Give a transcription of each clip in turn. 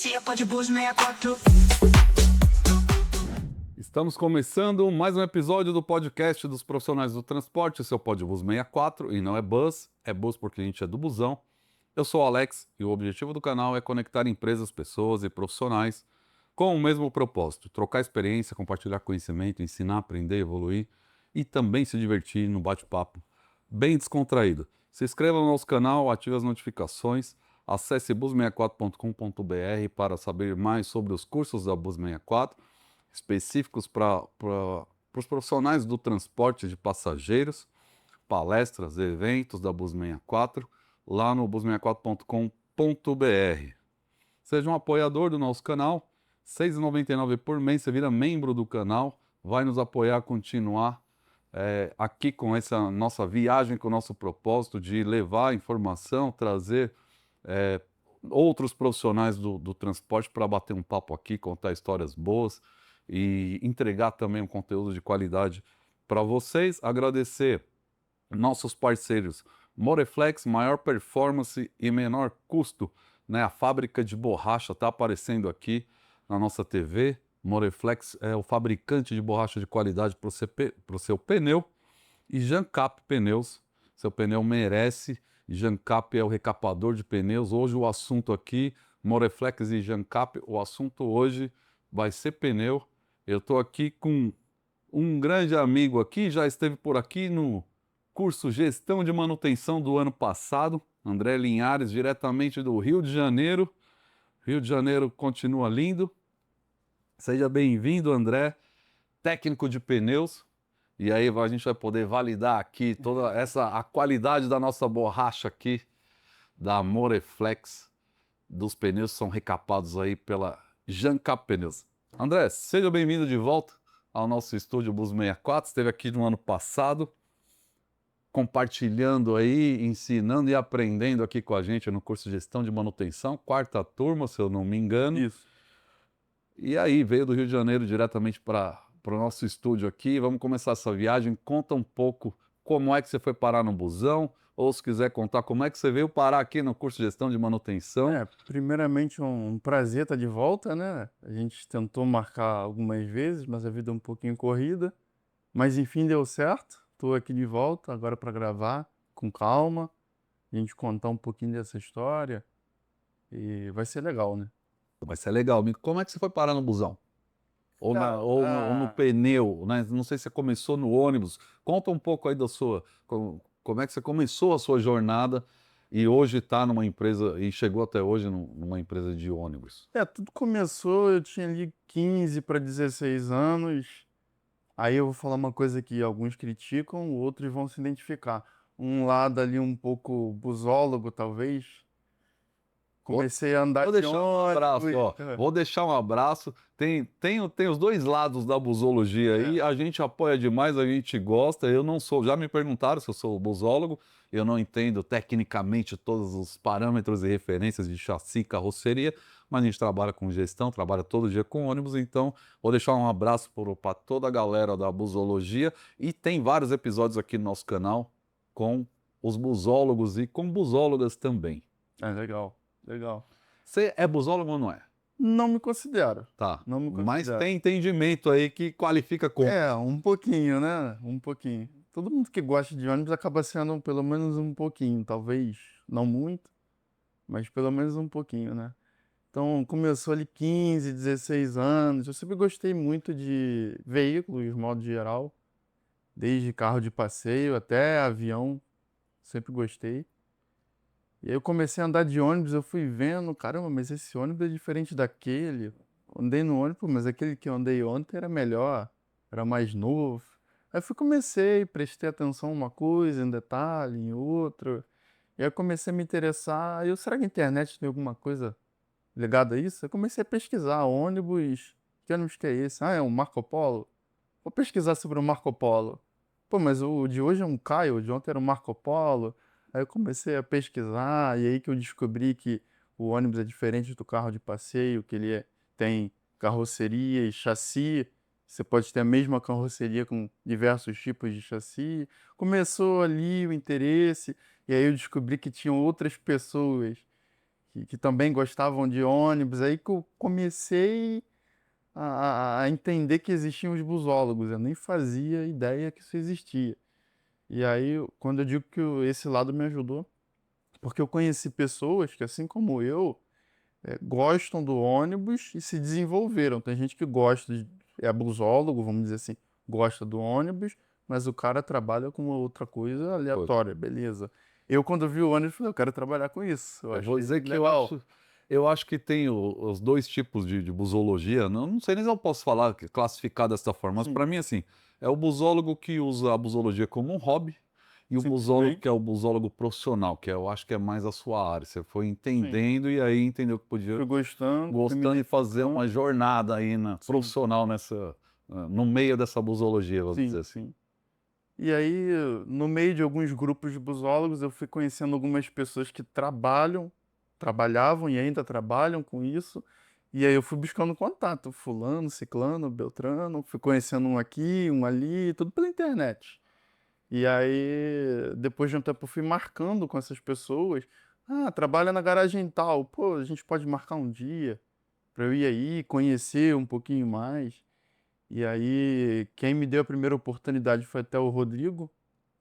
Esse é o Podbus 64. Estamos começando mais um episódio do podcast dos profissionais do transporte, seu Podbus 64, e não é bus porque a gente é do busão. Eu sou o Alex e o objetivo do canal é conectar empresas, pessoas e profissionais com o mesmo propósito, trocar experiência, compartilhar conhecimento, ensinar, aprender, evoluir e também se divertir no bate-papo bem descontraído. Se inscreva no nosso canal, ative as notificações, acesse bus64.com.br para saber mais sobre os cursos da Bus 64, específicos para os profissionais do transporte de passageiros, palestras, eventos da Bus 64, lá no bus64.com.br. Seja um apoiador do nosso canal, R$ 6,99 por mês, você vira membro do canal, vai nos apoiar a continuar aqui com essa nossa viagem, com o nosso propósito de levar informação, trazer outros profissionais do transporte para bater um papo aqui, contar histórias boas e entregar também um conteúdo de qualidade para vocês. Agradecer nossos parceiros Moreflex, maior performance e menor custo, né? A fábrica de borracha está aparecendo aqui na nossa TV. Moreflex é o fabricante de borracha de qualidade para o seu pneu. E Jancap Pneus, seu pneu merece. Jancap é o recapador de pneus. Hoje o assunto aqui, Moreflex e Jancap, o assunto hoje vai ser pneu. Eu estou aqui com um grande amigo aqui, já esteve por aqui no curso Gestão de Manutenção do ano passado, André Linhares, diretamente do Rio de Janeiro. Rio de Janeiro continua lindo. Seja bem-vindo, André, técnico de pneus. E aí a gente vai poder validar aqui toda a qualidade da nossa borracha aqui, da Moreflex, dos pneus que são recapados aí pela Jancap Pneus. André, seja bem-vindo de volta ao nosso estúdio Bus 64, esteve aqui no ano passado, compartilhando aí, ensinando e aprendendo aqui com a gente no curso de Gestão de Manutenção, 4ª turma, se eu não me engano. Isso. E aí, veio do Rio de Janeiro diretamente para o nosso estúdio aqui. Vamos começar essa viagem. Conta um pouco como é que você foi parar no busão, ou se quiser contar como é que você veio parar aqui no curso de Gestão de Manutenção. Primeiramente um prazer estar de volta, né? A gente tentou marcar algumas vezes, mas a vida é um pouquinho corrida. Mas enfim, deu certo. Estou aqui de volta agora para gravar com calma, a gente contar um pouquinho dessa história e vai ser legal, né? Vai ser legal. Como é que você foi parar no busão? Ou no pneu, né? Não sei se você começou no ônibus. Conta um pouco aí da sua... Como é que você começou a sua jornada e hoje está numa empresa, e chegou até hoje numa empresa de ônibus. Tudo começou, eu tinha ali 15 para 16 anos. Aí eu vou falar uma coisa que alguns criticam, outros vão se identificar. Um lado ali um pouco busólogo, talvez. Comecei a andar Vou de deixar um abraço, ônibus. ó. Vou deixar um abraço. Tem os dois lados da busologia aí. A gente apoia demais, a gente gosta. Eu não sou. Já me perguntaram se eu sou busólogo. Eu não entendo tecnicamente todos os parâmetros e referências de chassi, carroceria, mas a gente trabalha com gestão, trabalha todo dia com ônibus. Então, vou deixar um abraço para toda a galera da busologia. E tem vários episódios aqui no nosso canal com os busólogos e com busólogas também. Legal, legal. Você é busólogo ou não é? Não me considero. Tá. Não me Mas considero. tem entendimento aí que qualifica como. Um pouquinho, né? Um pouquinho. Todo mundo que gosta de ônibus acaba sendo pelo menos um pouquinho, talvez não muito, mas pelo menos um pouquinho, né? Então começou ali 15, 16 anos. Eu sempre gostei muito de veículos, de modo geral, desde carro de passeio até avião, sempre gostei. E aí eu comecei a andar de ônibus, eu fui vendo, caramba, mas esse ônibus é diferente daquele. Andei no ônibus, mas aquele que eu andei ontem era melhor, era mais novo. Aí comecei, prestei atenção em uma coisa, em detalhe, em outra. E aí eu comecei a me interessar. Aí será que a internet tem alguma coisa ligada a isso? Eu comecei a pesquisar ônibus. Que ônibus que é esse? É um Marco Polo? Vou pesquisar sobre o Marco Polo. Pô, mas o de hoje é um Caio, o de ontem era um Marco Polo. Aí eu comecei a pesquisar, e aí que eu descobri que o ônibus é diferente do carro de passeio, que tem carroceria e chassi. Você pode ter a mesma carroceria com diversos tipos de chassi. Começou ali o interesse, e aí eu descobri que tinham outras pessoas que também gostavam de ônibus. Aí que eu comecei a entender que existiam os busólogos. Eu nem fazia ideia que isso existia. E aí, quando eu digo que esse lado me ajudou, porque eu conheci pessoas que, assim como eu, gostam do ônibus e se desenvolveram. Tem gente que gosta, é busólogo, vamos dizer assim, gosta do ônibus, mas o cara trabalha com outra coisa Pô, aleatória, beleza. Eu, quando vi o ônibus, falei, eu quero trabalhar com isso. Eu eu vou achei dizer que legal. eu acho que tem os dois tipos de busologia. Não sei nem se eu posso falar, classificar dessa forma, mas Sim, para mim, assim, é o busólogo que usa a busologia como um hobby e o sim, busólogo também. que é o busólogo profissional, que eu acho que é mais a sua área. Você foi Sim. entendendo e aí entendeu que podia, Fui gostando, fui me gostando de fazer uma identificando. jornada aí Sim, profissional no meio dessa busologia, vamos sim, dizer assim. sim. E aí, no meio de alguns grupos de busólogos, eu fui conhecendo algumas pessoas que trabalhavam e ainda trabalham com isso. E aí eu fui buscando contato, fulano, ciclano, beltrano, fui conhecendo um aqui, um ali, tudo pela internet. E aí, depois de um tempo, eu fui marcando com essas pessoas. Ah, trabalha na garagem tal. Pô, a gente pode marcar um dia para eu ir aí, conhecer um pouquinho mais. E aí, quem me deu a primeira oportunidade foi até o Rodrigo,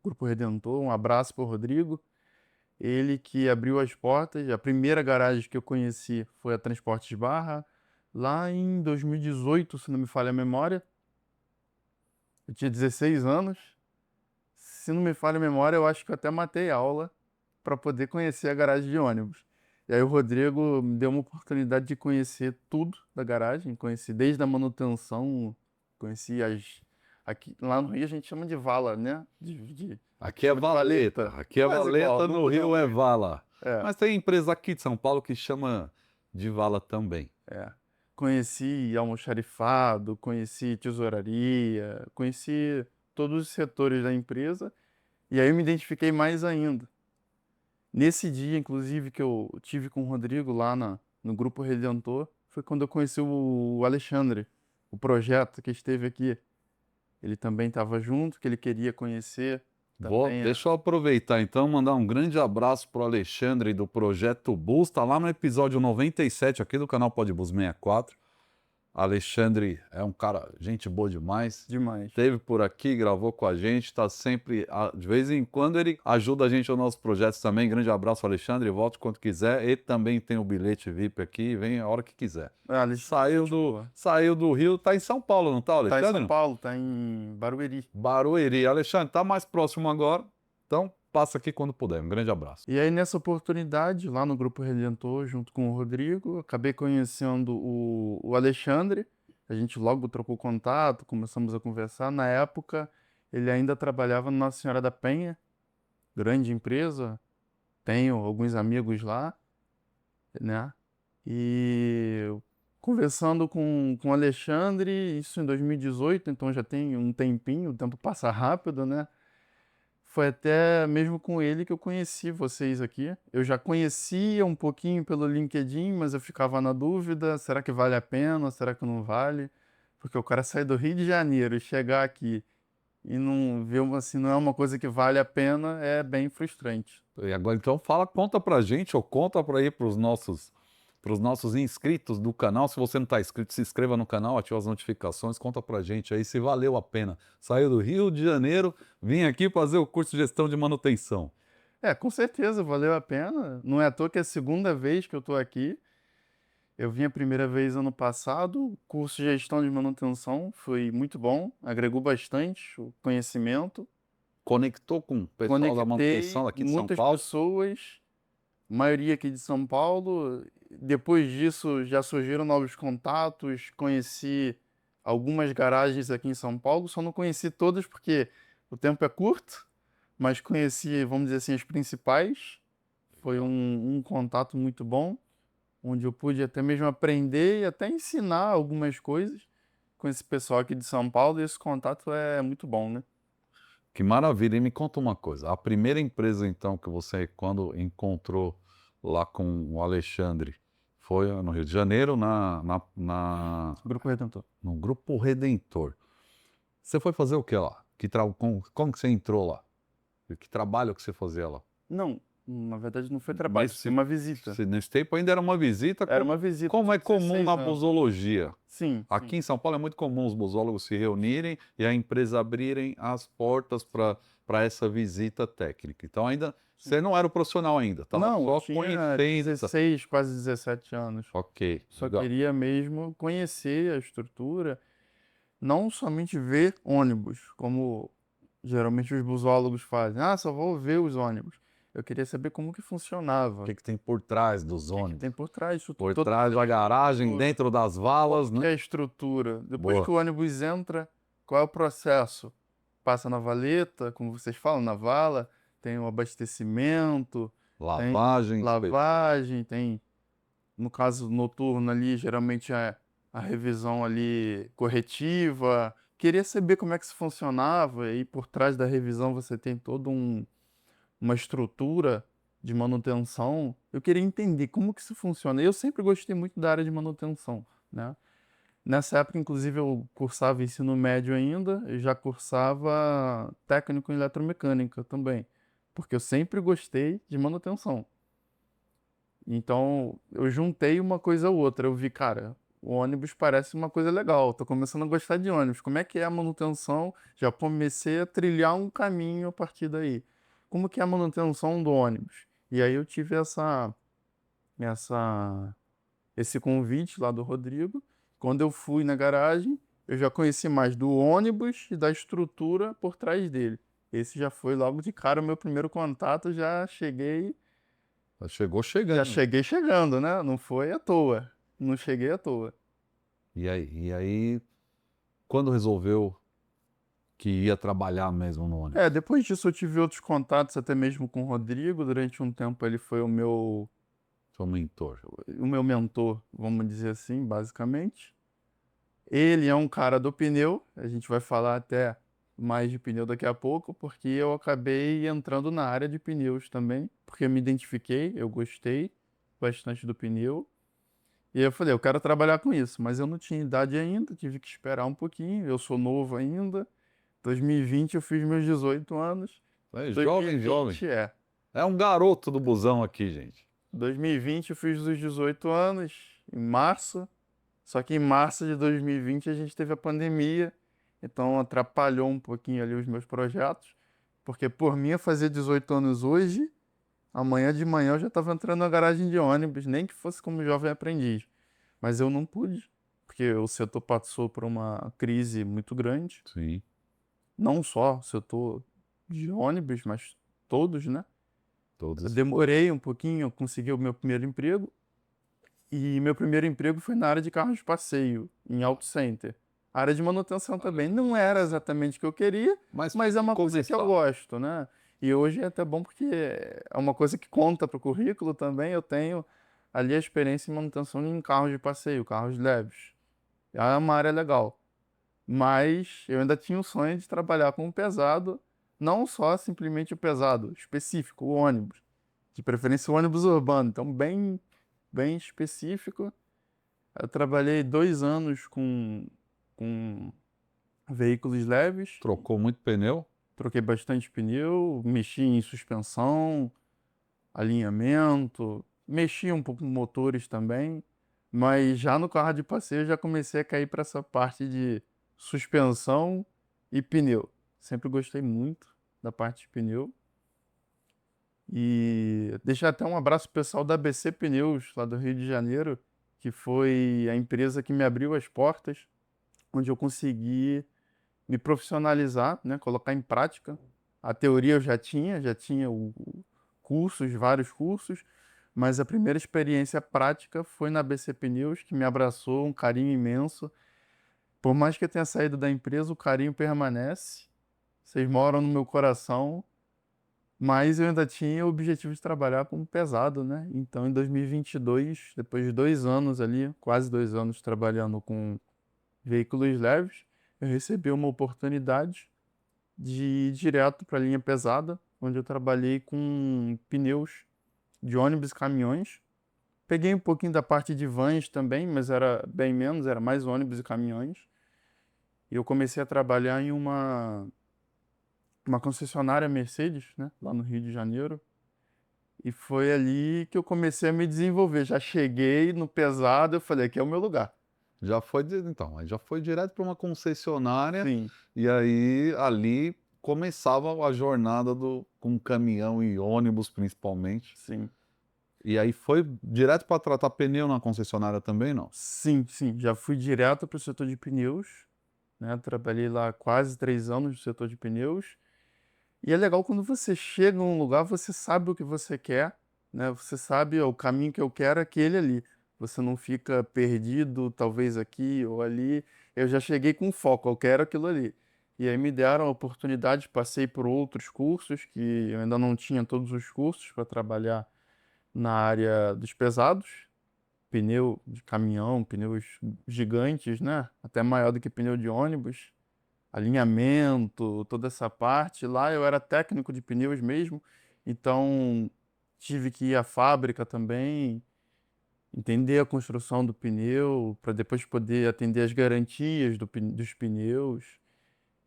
Grupo Redentor. Um abraço para o Rodrigo. Ele que abriu as portas. A primeira garagem que eu conheci foi a Transportes Barra, lá em 2018, se não me falha a memória. Eu tinha 16 anos. Se não me falha a memória, eu acho que eu até matei aula para poder conhecer a garagem de ônibus. E aí o Rodrigo me deu uma oportunidade de conhecer tudo da garagem, conheci desde a manutenção, conheci as... Aqui, lá no Rio a gente chama de vala, né? Aqui Aqui é chama de valeta, valeta. aqui é Quase igual, valeta, não no muda Rio é muito. vala. É, Mas tem empresa aqui de São Paulo que chama de vala também. é. Conheci almoxarifado, conheci tesouraria, conheci todos os setores da empresa e aí eu me identifiquei mais ainda. Nesse dia, inclusive, que eu tive com o Rodrigo lá no Grupo Redentor, foi quando eu conheci o Alexandre, o projeto que esteve aqui. Ele também estava junto, que ele queria conhecer também. Deixa eu aproveitar então, mandar um grande abraço pro Alexandre do Projeto Bus, tá lá no episódio 97 aqui do canal Pode Bus 64. Alexandre é um cara, gente boa demais. Demais. Esteve por aqui, gravou com a gente, está sempre, de vez em quando ele ajuda a gente nos nossos projetos também. Grande abraço, Alexandre, volte quando quiser. Ele também tem o bilhete VIP aqui, vem a hora que quiser. Ah, Alexandre, gente boa. Saiu do Rio, tá em São Paulo, não tá, Tá em São Alexandre? Paulo, tá em Barueri. Barueri. Alexandre, tá mais próximo agora, então passa aqui quando puder. Um grande abraço. E aí, nessa oportunidade, lá no Grupo Redentor, junto com o Rodrigo, acabei conhecendo o Alexandre. A gente logo trocou contato, começamos a conversar. Na época, ele ainda trabalhava na Nossa Senhora da Penha, grande empresa. Tenho alguns amigos lá, né? E conversando com o Alexandre, isso em 2018, então já tem um tempinho, o tempo passa rápido, né? Foi até mesmo com ele que eu conheci vocês aqui. Eu já conhecia um pouquinho pelo LinkedIn, mas eu ficava na dúvida: será que vale a pena? Será que não vale? Porque o cara sair do Rio de Janeiro e chegar aqui e não ver assim, não é uma coisa que vale a pena, é bem frustrante. E agora então fala, conta pra gente ou conta para ir para os nossos inscritos do canal. Se você não está inscrito, se inscreva no canal, ative as notificações, conta pra gente aí se valeu a pena. Saiu do Rio de Janeiro, vim aqui fazer o curso de gestão de manutenção. É, com certeza valeu a pena. Não é à toa que é a segunda vez que eu estou aqui. Eu vim a primeira vez ano passado, o curso de gestão de manutenção foi muito bom, agregou bastante o conhecimento. Conectou com o pessoal da manutenção Conectei aqui de São muitas Paulo. pessoas, maioria aqui de São Paulo. Depois disso, já surgiram novos contatos, conheci algumas garagens aqui em São Paulo, só não conheci todas porque o tempo é curto, mas conheci, vamos dizer assim, as principais. Foi um contato muito bom, onde eu pude até mesmo aprender e até ensinar algumas coisas com esse pessoal aqui de São Paulo, e esse contato é muito bom, né? Que maravilha. E me conta uma coisa, a primeira empresa então que você, quando encontrou lá com o Alexandre, foi no Rio de Janeiro, Grupo Redentor. no Grupo Redentor. Você foi fazer o que lá? Como que você entrou lá? Que trabalho que você fazia lá? Não, Na verdade, não foi trabalho, Mas foi uma visita. nesse tempo ainda era uma visita, Era uma visita como é de comum 16 na anos. busologia. Sim, Aqui sim. em São Paulo é muito comum os busólogos se reunirem e a empresa abrirem as portas para essa visita técnica. Então ainda Sim. você não era o profissional ainda, estava Não, eu só tinha conhecendo. 16, quase 17 anos. Ok, Só legal. queria mesmo conhecer a estrutura, não somente ver ônibus, como geralmente os busólogos fazem. Ah, só vou ver os ônibus. Eu queria saber como que O funcionava, que que tem por trás dos o que que ônibus? tem por trás disso Por toda trás da essa garagem, estrutura, dentro das valas, como né? que é a estrutura. Depois que Boa. o ônibus entra, qual é o processo? Passa na valeta, como vocês falam, na vala, tem o abastecimento, tem Lavagem, lavagem, tem, no caso noturno ali, geralmente é a revisão ali corretiva. Queria saber como é que isso funcionava, e por trás da revisão você tem todo uma estrutura de manutenção. Eu queria entender como que isso funciona. Eu sempre gostei muito da área de manutenção, né? Nessa época, inclusive, eu cursava ensino médio ainda, e já cursava técnico em eletromecânica também, porque eu sempre gostei de manutenção. Então, eu juntei uma coisa a outra. Eu vi, cara, o ônibus parece uma coisa legal. Tô começando a gostar de ônibus. Como é que é a manutenção? Já comecei a trilhar um caminho a partir daí. Como que é a manutenção do ônibus? E aí eu tive essa, esse convite lá do Rodrigo. Quando eu fui na garagem, eu já conheci mais do ônibus e da estrutura por trás dele. Esse já foi logo de cara o meu primeiro contato. chegou Já chegando. cheguei chegando, né? Não foi à toa. Não cheguei à toa. E aí, quando resolveu que ia trabalhar mesmo no É, ônibus? depois disso eu tive outros contatos, até mesmo com o Rodrigo. Durante um tempo ele foi Seu mentor. o meu mentor, vamos dizer assim, basicamente. Ele é um cara do pneu, a gente vai falar até mais de pneu daqui a pouco, porque eu acabei entrando na área de pneus também, porque eu me identifiquei, eu gostei bastante do pneu. E aí eu falei, eu quero trabalhar com isso, mas eu não tinha idade ainda, tive que esperar um pouquinho, eu sou novo ainda. 2020 eu fiz meus 18 anos. É jovem, jovem. 2020 é. É um garoto do busão aqui, gente. 2020 eu fiz os 18 anos, em março. Só que em março de 2020 a gente teve a pandemia, então atrapalhou um pouquinho ali os meus projetos. Porque por mim eu fazia 18 anos hoje, amanhã de manhã eu já estava entrando na garagem de ônibus, nem que fosse como jovem aprendiz. Mas eu não pude, porque o setor passou por uma crise muito grande. Sim, Não só o setor de ônibus, mas todos, né? Eu todos. demorei um pouquinho a conseguir o meu primeiro emprego, e meu primeiro emprego foi na área de carros de passeio, em auto center. A área de manutenção também não era exatamente o que eu queria, Mas mas é uma coisa que eu começar. gosto, né? E hoje é até bom porque é uma coisa que conta para o currículo também. Eu tenho ali a experiência em manutenção em carros de passeio, carros leves. É uma área legal. Mas eu ainda tinha o sonho de trabalhar com o pesado, não só simplesmente o pesado, específico, o ônibus. De preferência o ônibus urbano, então bem específico. Eu trabalhei 2 anos com veículos leves, Trocou muito pneu. troquei bastante pneu, mexi em suspensão, alinhamento, mexi um pouco com motores também, mas já no carro de passeio eu já comecei a cair para essa parte de suspensão e pneu. Sempre gostei muito da parte de pneu. E deixar até um abraço pro pessoal da ABC Pneus, lá do Rio de Janeiro, que foi a empresa que me abriu as portas, onde eu consegui me profissionalizar, né, colocar em prática. A teoria eu já tinha cursos, vários cursos, mas a primeira experiência prática foi na BC Pneus, que me abraçou, um carinho imenso. Por mais que eu tenha saído da empresa, o carinho permanece. Vocês moram no meu coração, mas eu ainda tinha o objetivo de trabalhar como pesado, né? Então, em 2022, depois de 2 anos ali, quase 2 anos trabalhando com veículos leves, eu recebi uma oportunidade de ir direto para a linha pesada, onde eu trabalhei com pneus de ônibus e caminhões. Peguei um pouquinho da parte de vans também, mas era bem menos, era mais ônibus e caminhões. E eu comecei a trabalhar em uma concessionária Mercedes, né, lá no Rio de Janeiro. E foi ali que eu comecei a me desenvolver. Já cheguei no pesado, eu falei, aqui é o meu lugar. Então, aí já foi direto para uma concessionária Sim, e aí ali começava a jornada com caminhão e ônibus principalmente. sim. E aí foi direto para tratar pneu na concessionária também, não? Sim, sim. Já fui direto para o setor de pneus, né? Trabalhei lá quase 3 anos no setor de pneus. E é legal quando você chega num lugar, você sabe o que você quer, né? Você sabe, ó, o caminho que eu quero é aquele ali. Você não fica perdido, talvez aqui ou ali. Eu já cheguei com foco, eu quero aquilo ali. E aí me deram a oportunidade, passei por outros cursos, que eu ainda não tinha todos os cursos para trabalhar na área dos pesados, pneu de caminhão, pneus gigantes, né? Até maior do que pneu de ônibus, alinhamento, toda essa parte. Lá eu era técnico de pneus mesmo, então tive que ir à fábrica também, entender a construção do pneu, para depois poder atender as garantias dos pneus,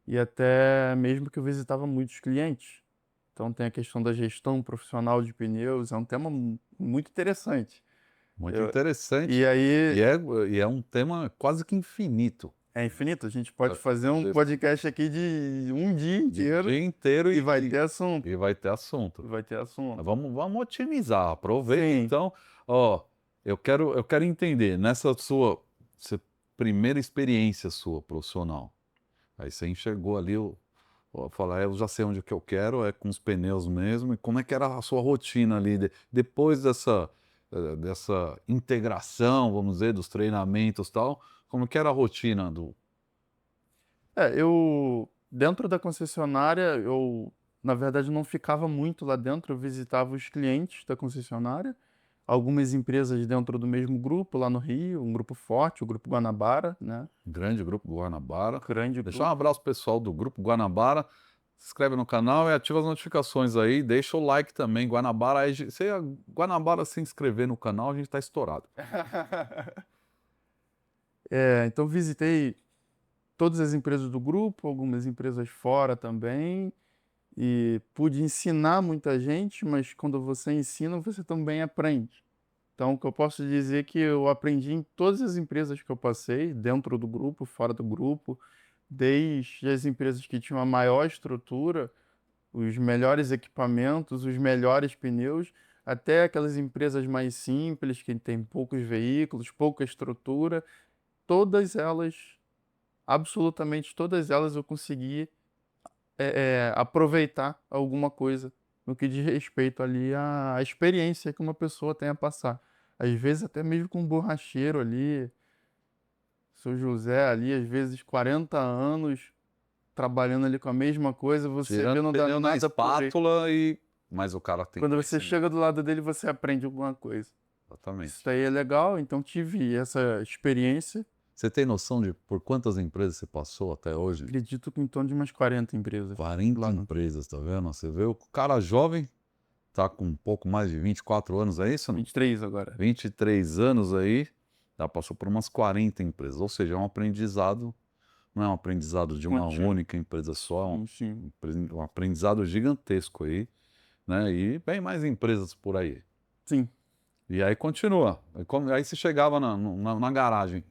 e até mesmo que eu visitava muitos clientes. Então tem a questão da gestão profissional de pneus, é um tema muito interessante. Muito Eu- e interessante. aí E é um tema quase que infinito. é infinito, a gente pode Para fazer um poder podcast aqui de um dia de inteiro dia inteiro e vai ter assunto. e vai ter assunto. Vai ter Mas assunto. vamos otimizar. Aproveita Sim. então. Ó, eu quero entender nessa primeira experiência sua profissional. Aí você enxergou ali falar, eu já sei onde que eu quero, é com os pneus mesmo. E como é que era a sua rotina ali depois dessa integração, vamos dizer, dos treinamentos e tal? Como que era a rotina do Eu dentro da concessionária, eu na verdade não ficava muito lá dentro, eu visitava os clientes da concessionária, algumas empresas dentro do mesmo grupo lá no Rio, um grupo forte, o Grupo Guanabara, né? grande grupo Guanabara? Grande Deixar um grupo. abraço pessoal do grupo Guanabara. Se inscreve no canal e ativa as notificações aí. Deixa o like também, Guanabara. Aí, se a Guanabara se inscrever no canal, a gente tá estourado. Então visitei todas as empresas do grupo, algumas empresas fora também, e pude ensinar muita gente, mas quando você ensina, você também aprende. Então, o que eu posso dizer é que eu aprendi em todas as empresas que eu passei, dentro do grupo, fora do grupo, desde as empresas que tinham a maior estrutura, os melhores equipamentos, os melhores pneus, até aquelas empresas mais simples, que têm poucos veículos, pouca estrutura, todas elas, absolutamente todas elas, eu consegui aproveitar alguma coisa no que diz respeito ali à experiência que uma pessoa tem a passar. Às vezes até mesmo com um borracheiro ali, seu José ali, às vezes 40 anos trabalhando ali com a mesma coisa, você vê Tirando não dá pneu na nada por ele. espátula e. Mas o cara tem Quando você conhecimento. chega do lado dele, você aprende alguma coisa. Isso Exatamente. daí é legal, então tive essa experiência. Você tem noção de por quantas empresas você passou até hoje? Acredito que em torno de umas 40 empresas 40 lá no empresas, tá vendo? Você vê o cara jovem, tá com um pouco mais de 24 anos, é isso? Não? 23 agora. 23 anos aí, já passou por umas 40 empresas. Ou seja, é um aprendizado, não é um aprendizado de uma Contigo. única empresa só, é Sim, sim. um aprendizado gigantesco aí, né? E bem mais empresas por aí. Sim. E aí continua. Aí você chegava na garagem.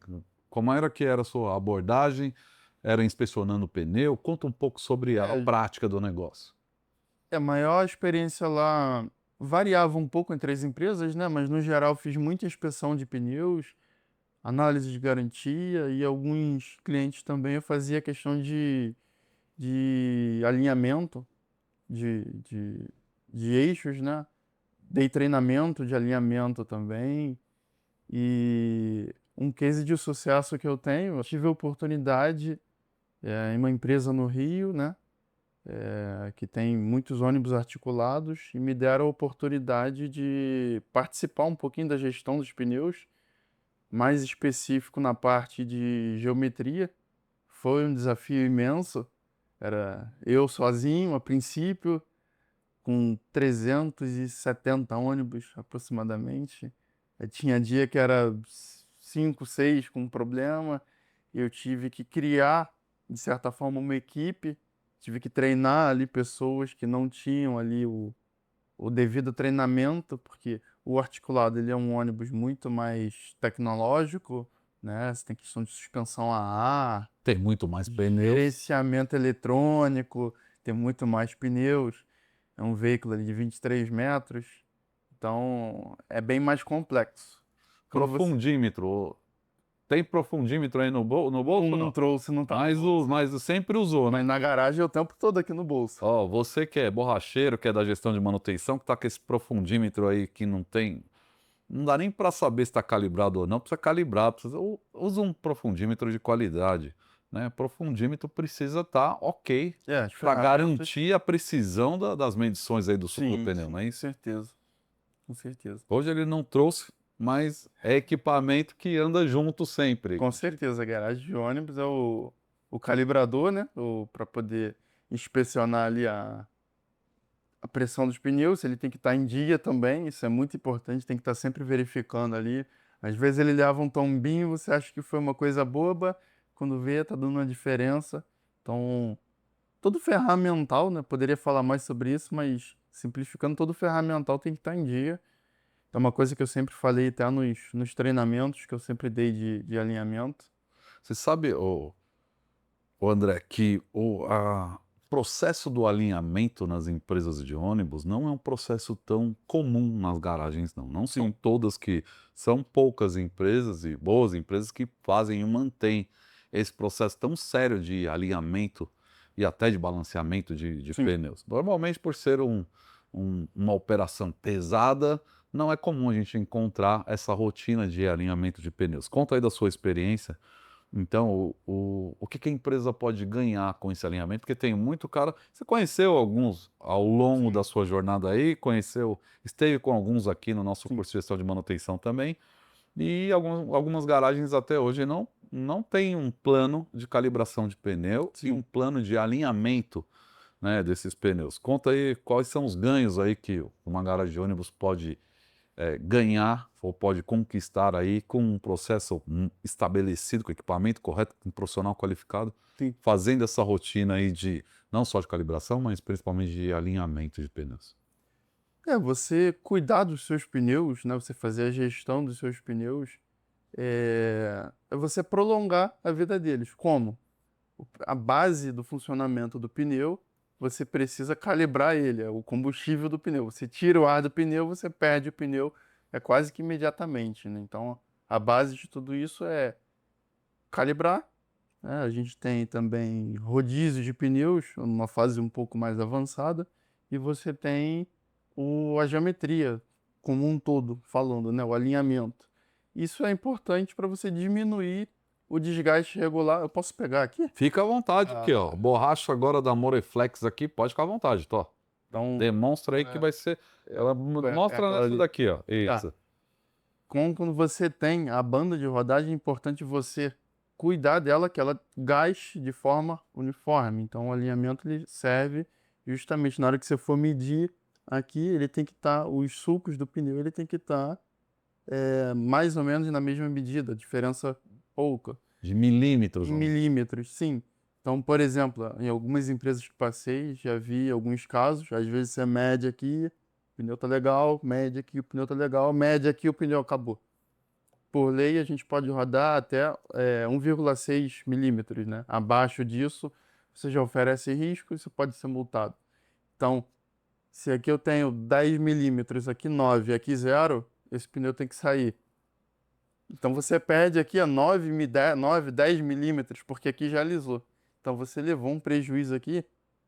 Como era que era a sua abordagem? Era inspecionando o pneu? Conta um pouco sobre a É, prática do negócio. A maior experiência lá variava um pouco entre as empresas, né? Mas no geral fiz muita inspeção de pneus, análise de garantia e alguns clientes também eu fazia questão de alinhamento de, de, de eixos, né? Dei treinamento de alinhamento também. E um case de sucesso que eu tenho, eu tive a oportunidade em uma empresa no Rio, né? Que tem muitos ônibus articulados e me deram a oportunidade de participar um pouquinho da gestão dos pneus, mais específico na parte de geometria. Foi um desafio imenso. Era eu sozinho, a princípio, com 370 ônibus aproximadamente. Tinha dia que era 5, 6 com problema. Eu tive que criar, de certa forma, uma equipe. Tive que treinar ali pessoas que não tinham ali o devido treinamento, porque o articulado ele é um ônibus muito mais tecnológico, né? Você tem questão de suspensão a ar, Tem muito mais pneus. gerenciamento eletrônico, tem muito mais pneus. É um veículo ali de 23 metros, então é bem mais complexo. Quando você Profundímetro. Tem profundímetro aí no bolso ou não não? trouxe, não tá no bolso. Mas sempre usou, né? Mas na garagem é o tempo todo aqui no bolso. Ó, você que é borracheiro, que é da gestão de manutenção, que tá com esse profundímetro aí que não tem. Não dá nem para saber se está calibrado ou não, precisa calibrar, usa um profundímetro de qualidade, né? Profundímetro precisa estar ok As para ferramentas. garantir a precisão das medições aí do suco do Sim, pneu, sim, não é com isso? certeza. Com certeza. Hoje ele não trouxe, mas é equipamento que anda junto sempre. Com certeza, a garagem de ônibus é o calibrador, né? Para poder inspecionar ali a pressão dos pneus, ele tem que estar em dia também, isso é muito importante, tem que estar sempre verificando ali. Às vezes ele leva um tombinho, você acha que foi uma coisa boba, quando vê, tá dando uma diferença. Então, todo ferramental, né? Poderia falar mais sobre isso, mas simplificando, todo ferramental tem que estar em dia. É uma coisa que eu sempre falei até nos treinamentos que eu sempre dei de alinhamento. Você sabe, ô André, que o processo do alinhamento nas empresas de ônibus não é um processo tão comum nas garagens, não. Não são Sim, todas que são poucas empresas e boas empresas que fazem e mantêm esse processo tão sério de alinhamento e até de balanceamento de sim. pneus. Normalmente, por ser uma operação pesada, não é comum a gente encontrar essa rotina de alinhamento de pneus. Conta aí da sua experiência então, o que que a empresa pode ganhar com esse alinhamento? Porque tem muito cara. Você conheceu alguns ao longo da Sim, sua jornada aí, esteve com alguns aqui no nosso sim, curso de gestão de manutenção também, e algumas garagens até hoje não têm um plano de calibração de pneu e um sim. plano de alinhamento, né, desses pneus. Conta aí quais são os ganhos aí que uma garagem de ônibus pode ganhar ou pode conquistar aí com um processo estabelecido, com equipamento correto, com um profissional qualificado, Sim. fazendo essa rotina aí de não só de calibração, mas principalmente de alinhamento de pneus. Você cuidar dos seus pneus, né? Você fazer a gestão dos seus pneus, é você prolongar a vida deles. Como? A base do funcionamento do pneu, você precisa calibrar ele, é o combustível do pneu. Você tira o ar do pneu, você perde o pneu, é quase que imediatamente, né? Então, a base de tudo isso é calibrar, né? A gente tem também rodízio de pneus, numa fase um pouco mais avançada, e você tem a geometria como um todo, falando, né? O alinhamento. Isso é importante para você diminuir o desgaste regular. Eu posso pegar aqui? Fica à vontade aqui, ó. Ah, Borracha agora da Moreflex aqui, pode ficar à vontade, Tó. então, Demonstra aí que é, vai ser. Ela é mostra aquela nessa ali. daqui, ó. Tá. Isso. Quando você tem a banda de rodagem, é importante você cuidar dela, que ela gaste de forma uniforme. Então, o alinhamento ele serve justamente na hora que você for medir aqui, ele tem que estar, os sulcos do pneu, ele tem que estar mais ou menos na mesma medida, diferença pouca, De milímetros, em vamos dizer. milímetros, sim. Então, por exemplo, em algumas empresas que passei, já vi alguns casos, às vezes você mede aqui, o pneu tá legal, mede aqui, o pneu tá legal, mede aqui, o pneu acabou. Por lei, a gente pode rodar até 1,6 milímetros, né? Abaixo disso, você já oferece risco e você pode ser multado. Então, se aqui eu tenho 10 milímetros, aqui 9, aqui 0, esse pneu tem que sair. Então, você perde aqui a 9, 10 milímetros, porque aqui já alisou. Então, você levou um prejuízo aqui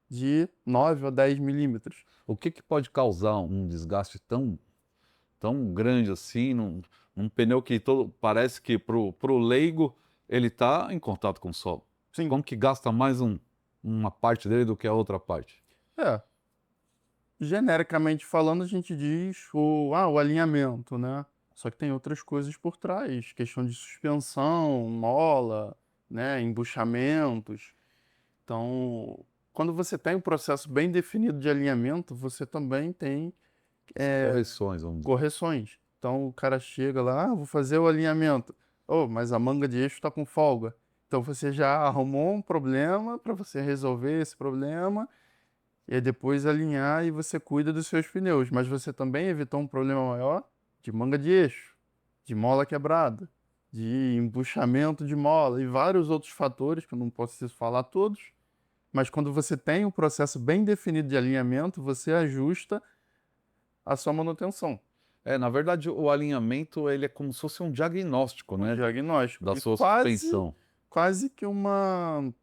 de 9 a 10 milímetros. O que que pode causar um desgaste tão grande assim, num pneu que parece que pro leigo ele está em contato com o solo. Sim, Como que gasta mais uma parte dele do que a outra parte? é. Genericamente falando, a gente diz o alinhamento, né? Só que tem outras coisas por trás, questão de suspensão, mola, né? Embuchamentos. Então, quando você tem um processo bem definido de alinhamento, você também tem Correções, vamos dizer. correções. Então, o cara chega lá, vou fazer o alinhamento. Oh, mas a manga de eixo está com folga. Então, você já arrumou um problema para você resolver esse problema e aí depois alinhar e você cuida dos seus pneus. Mas você também evitou um problema maior de manga de eixo, de mola quebrada, de embuchamento de mola e vários outros fatores que eu não posso falar todos. Mas quando você tem um processo bem definido de alinhamento, você ajusta a sua manutenção, Na verdade, o alinhamento ele é como se fosse um diagnóstico, um né, diagnóstico. da E sua quase, suspensão. quase que uma,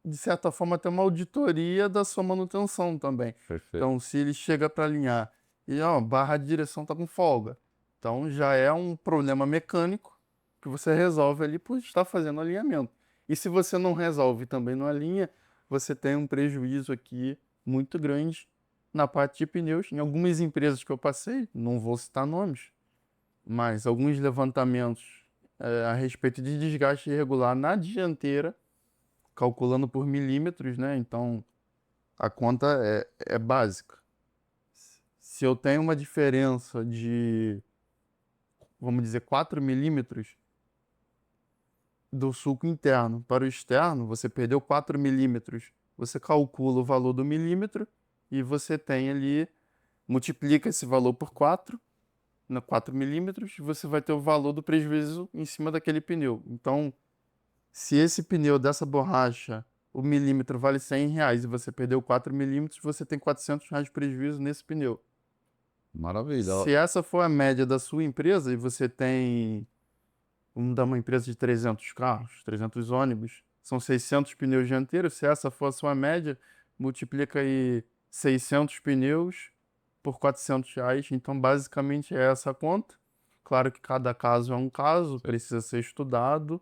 de certa forma, até uma auditoria da sua manutenção também. Perfeito. Então, se ele chega para alinhar e ó, barra de direção está com folga, então já é um problema mecânico que você resolve ali por estar fazendo alinhamento. E se você não resolve e também não alinha, você tem um prejuízo aqui muito grande na parte de pneus. Em algumas empresas que eu passei, não vou citar nomes, mas alguns levantamentos a respeito de desgaste irregular na dianteira, calculando por milímetros, né? Então a conta é básica. Se eu tenho uma diferença de, vamos dizer, 4 milímetros do sulco interno para o externo, você perdeu 4 milímetros, você calcula o valor do milímetro e você tem ali, multiplica esse valor por 4, 4 milímetros, você vai ter o valor do prejuízo em cima daquele pneu. Então, se esse pneu dessa borracha, o milímetro vale R$ 100 e você perdeu 4 milímetros, você tem R$ 400 de prejuízo nesse pneu. Maravilha. Se essa for a média da sua empresa e você tem, vamos dar uma empresa de 300 carros, 300 ônibus, são 600 pneus dianteiros, se essa for a sua média, multiplica aí 600 pneus por R$ 400. Então, basicamente, é essa a conta. Claro que cada caso é um caso, precisa ser estudado.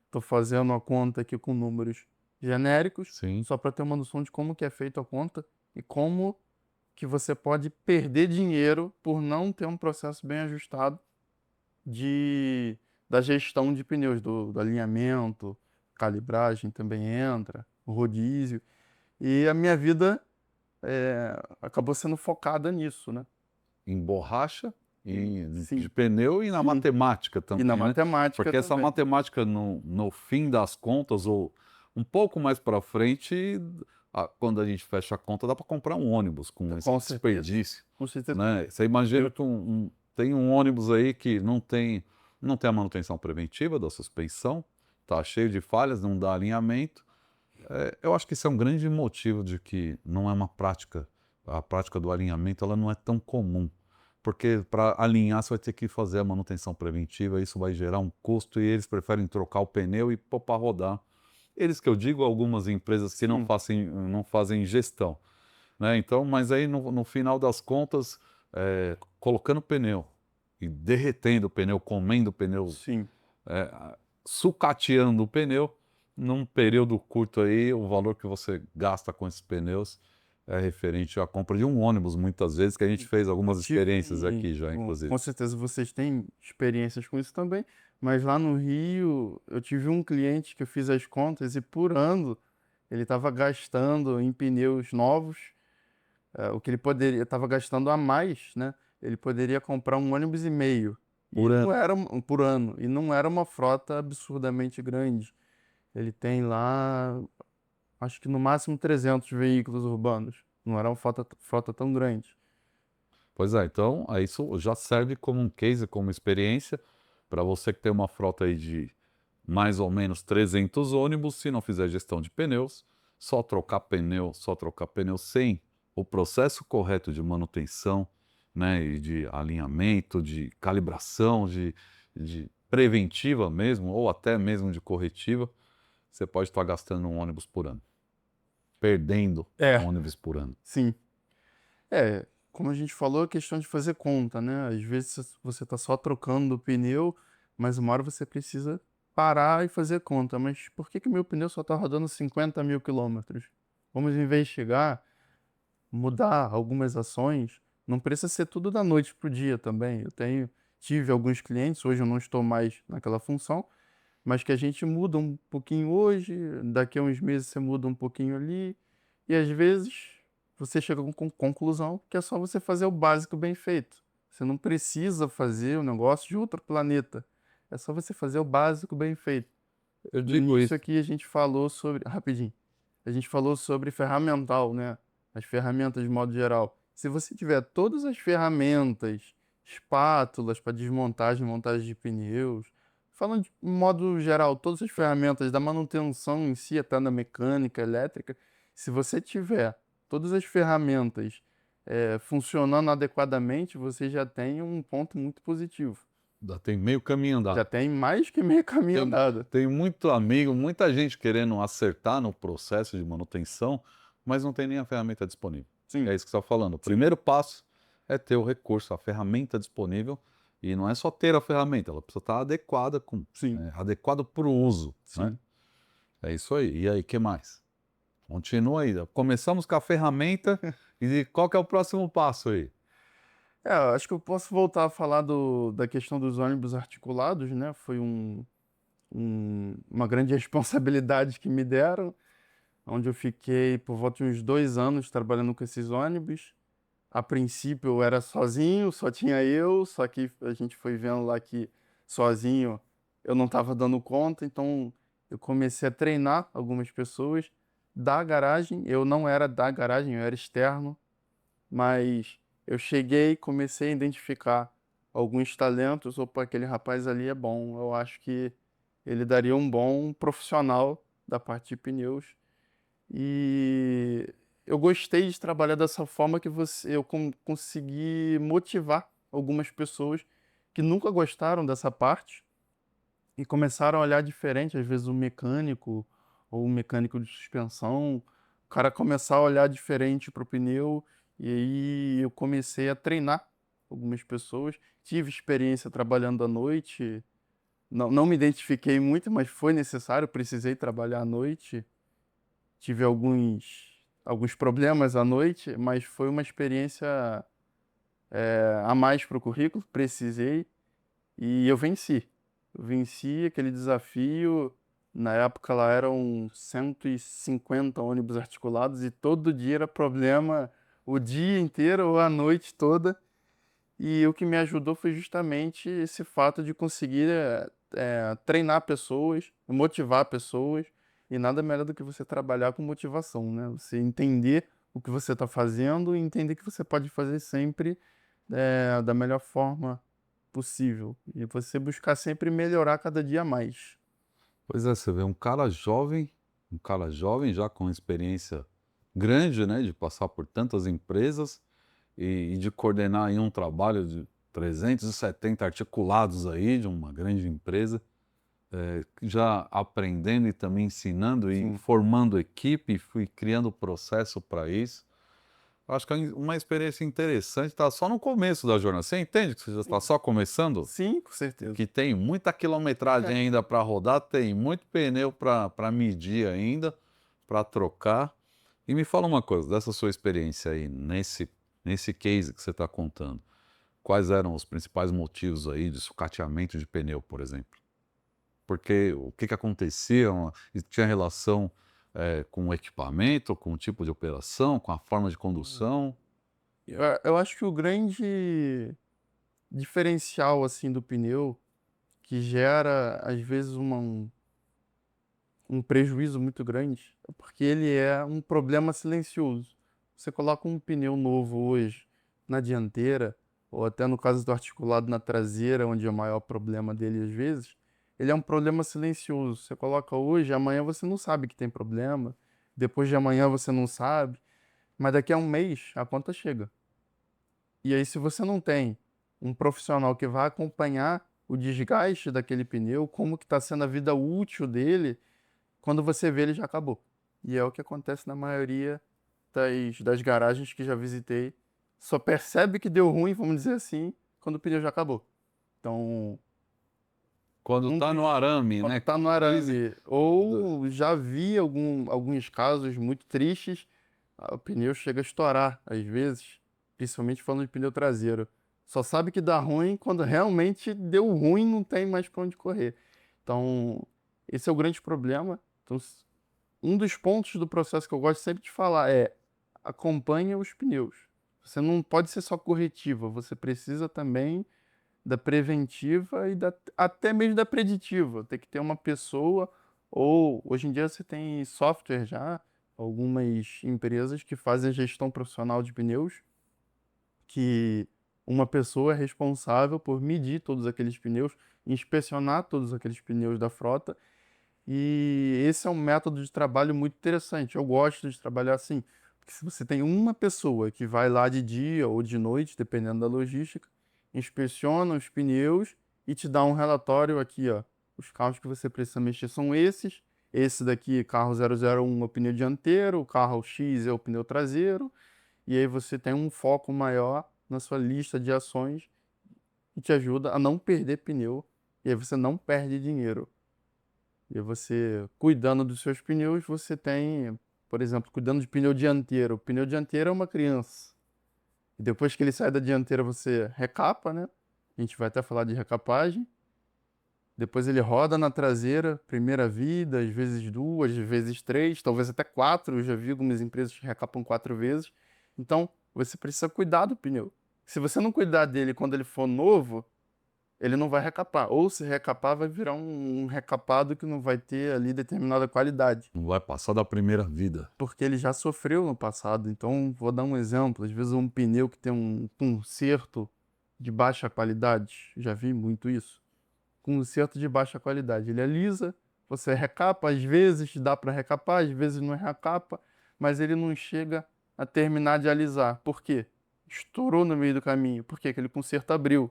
Estou fazendo a conta aqui com números genéricos, Sim. só para ter uma noção de como que é feita a conta e como que você pode perder dinheiro por não ter um processo bem ajustado de, da gestão de pneus, do alinhamento, calibragem também entra, o rodízio. E a minha vida acabou sendo focada nisso, né? Em borracha, de Sim, pneu e na sim. matemática E na também, né? matemática Porque essa também. matemática, no fim das contas, ou um pouco mais para frente, quando a gente fecha a conta, dá para comprar um ônibus com esse Com certeza. desperdício, Com certeza. né? Você imagina que tem um ônibus aí que não tem a manutenção preventiva da suspensão, tá cheio de falhas, não dá alinhamento. Eu acho que isso é um grande motivo de que não é uma prática, a prática do alinhamento ela não é tão comum, porque para alinhar você vai ter que fazer a manutenção preventiva, isso vai gerar um custo e eles preferem trocar o pneu e pôr para rodar. Eles que eu digo, algumas empresas que Sim, não fazem gestão, né? Então, mas aí no final das contas, colocando pneu e derretendo o pneu, comendo o pneu, sim. sucateando o pneu, num período curto aí, o valor que você gasta com esses pneus é referente à compra de um ônibus, muitas vezes, que a gente fez algumas experiências Tive, aqui já, inclusive. com certeza vocês têm experiências com isso também, mas lá no Rio eu tive um cliente que eu fiz as contas e por ano ele estava gastando em pneus novos, o que ele poderia, estava gastando a mais, né? Ele poderia comprar um ônibus e meio. E Por não ano. era por ano, e não era uma frota absurdamente grande. Ele tem lá, acho que no máximo 300 veículos urbanos. Não era uma frota tão grande. Pois é, então isso já serve como um case, como experiência, para você que tem uma frota aí de mais ou menos 300 ônibus, se não fizer gestão de pneus, só trocar pneu sem o processo correto de manutenção, né, e de alinhamento, de calibração, de preventiva mesmo, ou até mesmo de corretiva, você pode estar gastando um ônibus por ano, perdendo É, ônibus por ano. sim. Como a gente falou, é questão de fazer conta, né? Às vezes você está só trocando o pneu, mas uma hora você precisa parar e fazer conta. Mas por que que meu pneu só está rodando 50 mil quilômetros? Vamos investigar, mudar algumas ações. Não precisa ser tudo da noite para o dia também. Tive alguns clientes, hoje eu não estou mais naquela função, mas que a gente muda um pouquinho hoje, daqui a uns meses você muda um pouquinho ali, e às vezes você chega com conclusão que é só você fazer o básico bem feito. Você não precisa fazer um negócio de outro planeta. É só você fazer o básico bem feito. Eu No digo início isso. aqui a gente falou sobre, rapidinho, a gente falou sobre ferramental, né? as ferramentas de modo geral. Se você tiver todas as ferramentas, espátulas para desmontagem e montagem de pneus, falando de modo geral, todas as ferramentas da manutenção em si, até na mecânica, elétrica, se você tiver todas as ferramentas funcionando adequadamente, você já tem um ponto muito positivo. Já tem meio caminho andado. Já tem mais que meio caminho andado. Tem muito amigo, muita gente querendo acertar no processo de manutenção, mas não tem nem a ferramenta disponível. Sim, É isso que você está falando. O primeiro passo é ter o recurso, a ferramenta disponível, e não é só ter a ferramenta, ela precisa estar adequada sim, adequada para o uso, né? sim. É isso aí. E aí, que mais? Continua aí. Começamos com a ferramenta e qual que é o próximo passo aí? Eu acho que eu posso voltar a falar da questão dos ônibus articulados, né? Foi uma grande responsabilidade que me deram, onde eu fiquei por volta de uns 2 anos trabalhando com esses ônibus. A princípio eu era sozinho, só tinha eu, só que a gente foi vendo lá que sozinho eu não estava dando conta, então eu comecei a treinar algumas pessoas da garagem. Eu não era da garagem, eu era externo, mas eu cheguei, comecei a identificar alguns talentos. Opa, aquele rapaz ali é bom, eu acho que ele daria um bom profissional da parte de pneus. E eu gostei de trabalhar dessa forma que eu consegui motivar algumas pessoas que nunca gostaram dessa parte e começaram a olhar diferente, às vezes o mecânico ou o mecânico de suspensão, o cara começar a olhar diferente para o pneu, e aí eu comecei a treinar algumas pessoas. Tive experiência trabalhando à noite, não me identifiquei muito, mas foi necessário, precisei trabalhar à noite. Tive alguns problemas à noite, mas foi uma experiência a mais para o currículo, precisei, e eu venci. Eu venci aquele desafio. Na época lá eram 150 ônibus articulados e todo dia era problema, o dia inteiro ou a noite toda. E o que me ajudou foi justamente esse fato de conseguir treinar pessoas, motivar pessoas, e nada melhor do que você trabalhar com motivação, né? Você entender o que você está fazendo e entender que você pode fazer sempre da melhor forma possível. E você buscar sempre melhorar cada dia mais. Pois é, você vê um cara jovem já com experiência grande, né, de passar por tantas empresas e de coordenar aí um trabalho de 370 articulados aí de uma grande empresa, já aprendendo e também ensinando e Sim, formando equipe, fui criando processo para isso. Acho que é uma experiência interessante, está só no começo da jornada. Você entende que você já está sim, só começando? sim, com certeza. Que tem muita quilometragem ainda para rodar, tem muito pneu para medir ainda, para trocar. E me fala uma coisa, dessa sua experiência aí, nesse case que você está contando, quais eram os principais motivos aí de sucateamento de pneu, por exemplo? Porque o que que acontecia? E tinha relação com o equipamento, com o tipo de operação, com a forma de condução? Eu acho que o grande diferencial assim do pneu que gera às vezes um prejuízo muito grande, é porque ele é um problema silencioso. Você coloca um pneu novo hoje na dianteira, ou até no caso do articulado na traseira, onde é o maior problema dele às vezes, ele é um problema silencioso. Você coloca hoje, amanhã você não sabe que tem problema, depois de amanhã você não sabe, mas daqui a um mês a conta chega. E aí, se você não tem um profissional que vai acompanhar o desgaste daquele pneu, como que está sendo a vida útil dele, quando você vê, ele já acabou. E é o que acontece na maioria das garagens que já visitei. Só percebe que deu ruim, vamos dizer assim, quando o pneu já acabou. Então, Quando um está no arame, quando né? tá no Dizem- arame. Ou já vi alguns casos muito tristes, o pneu chega a estourar, às vezes, principalmente falando de pneu traseiro. Só sabe que dá ruim quando realmente deu ruim, não tem mais para onde correr. Então, esse é o grande problema. Então, um dos pontos do processo que eu gosto sempre de falar é: acompanhe os pneus. Você não pode ser só corretiva, você precisa também da preventiva e até mesmo da preditiva. Tem que ter uma pessoa, ou hoje em dia você tem software já, algumas empresas que fazem gestão profissional de pneus, que uma pessoa é responsável por medir todos aqueles pneus, inspecionar todos aqueles pneus da frota, e esse é um método de trabalho muito interessante. Eu gosto de trabalhar assim, porque se você tem uma pessoa que vai lá de dia ou de noite, dependendo da logística, inspeciona os pneus e te dá um relatório aqui, ó. Os carros que você precisa mexer são esses. Esse daqui, carro 001, é o pneu dianteiro, o carro X é o pneu traseiro. E aí você tem um foco maior na sua lista de ações e te ajuda a não perder pneu. E aí você não perde dinheiro. E você, cuidando dos seus pneus, você tem, por exemplo, cuidando de pneu dianteiro. O pneu dianteiro é uma criança. E depois que ele sai da dianteira, você recapa, né? A gente vai até falar de recapagem. Depois ele roda na traseira, primeira vida, às vezes duas, às vezes três, talvez até quatro. Eu já vi algumas empresas que recapam 4 vezes. Então, você precisa cuidar do pneu. Se você não cuidar dele quando ele for novo, ele não vai recapar. Ou se recapar, vai virar um recapado que não vai ter ali determinada qualidade. Não vai passar da primeira vida. Porque ele já sofreu no passado. Então, vou dar um exemplo. Às vezes um pneu que tem um conserto de baixa qualidade, já vi muito isso. Conserto de baixa qualidade. Ele é lisa, você recapa, às vezes dá para recapar, às vezes não recapa, mas ele não chega a terminar de alisar. Por quê? Estourou no meio do caminho. Por quê? Aquele conserto abriu.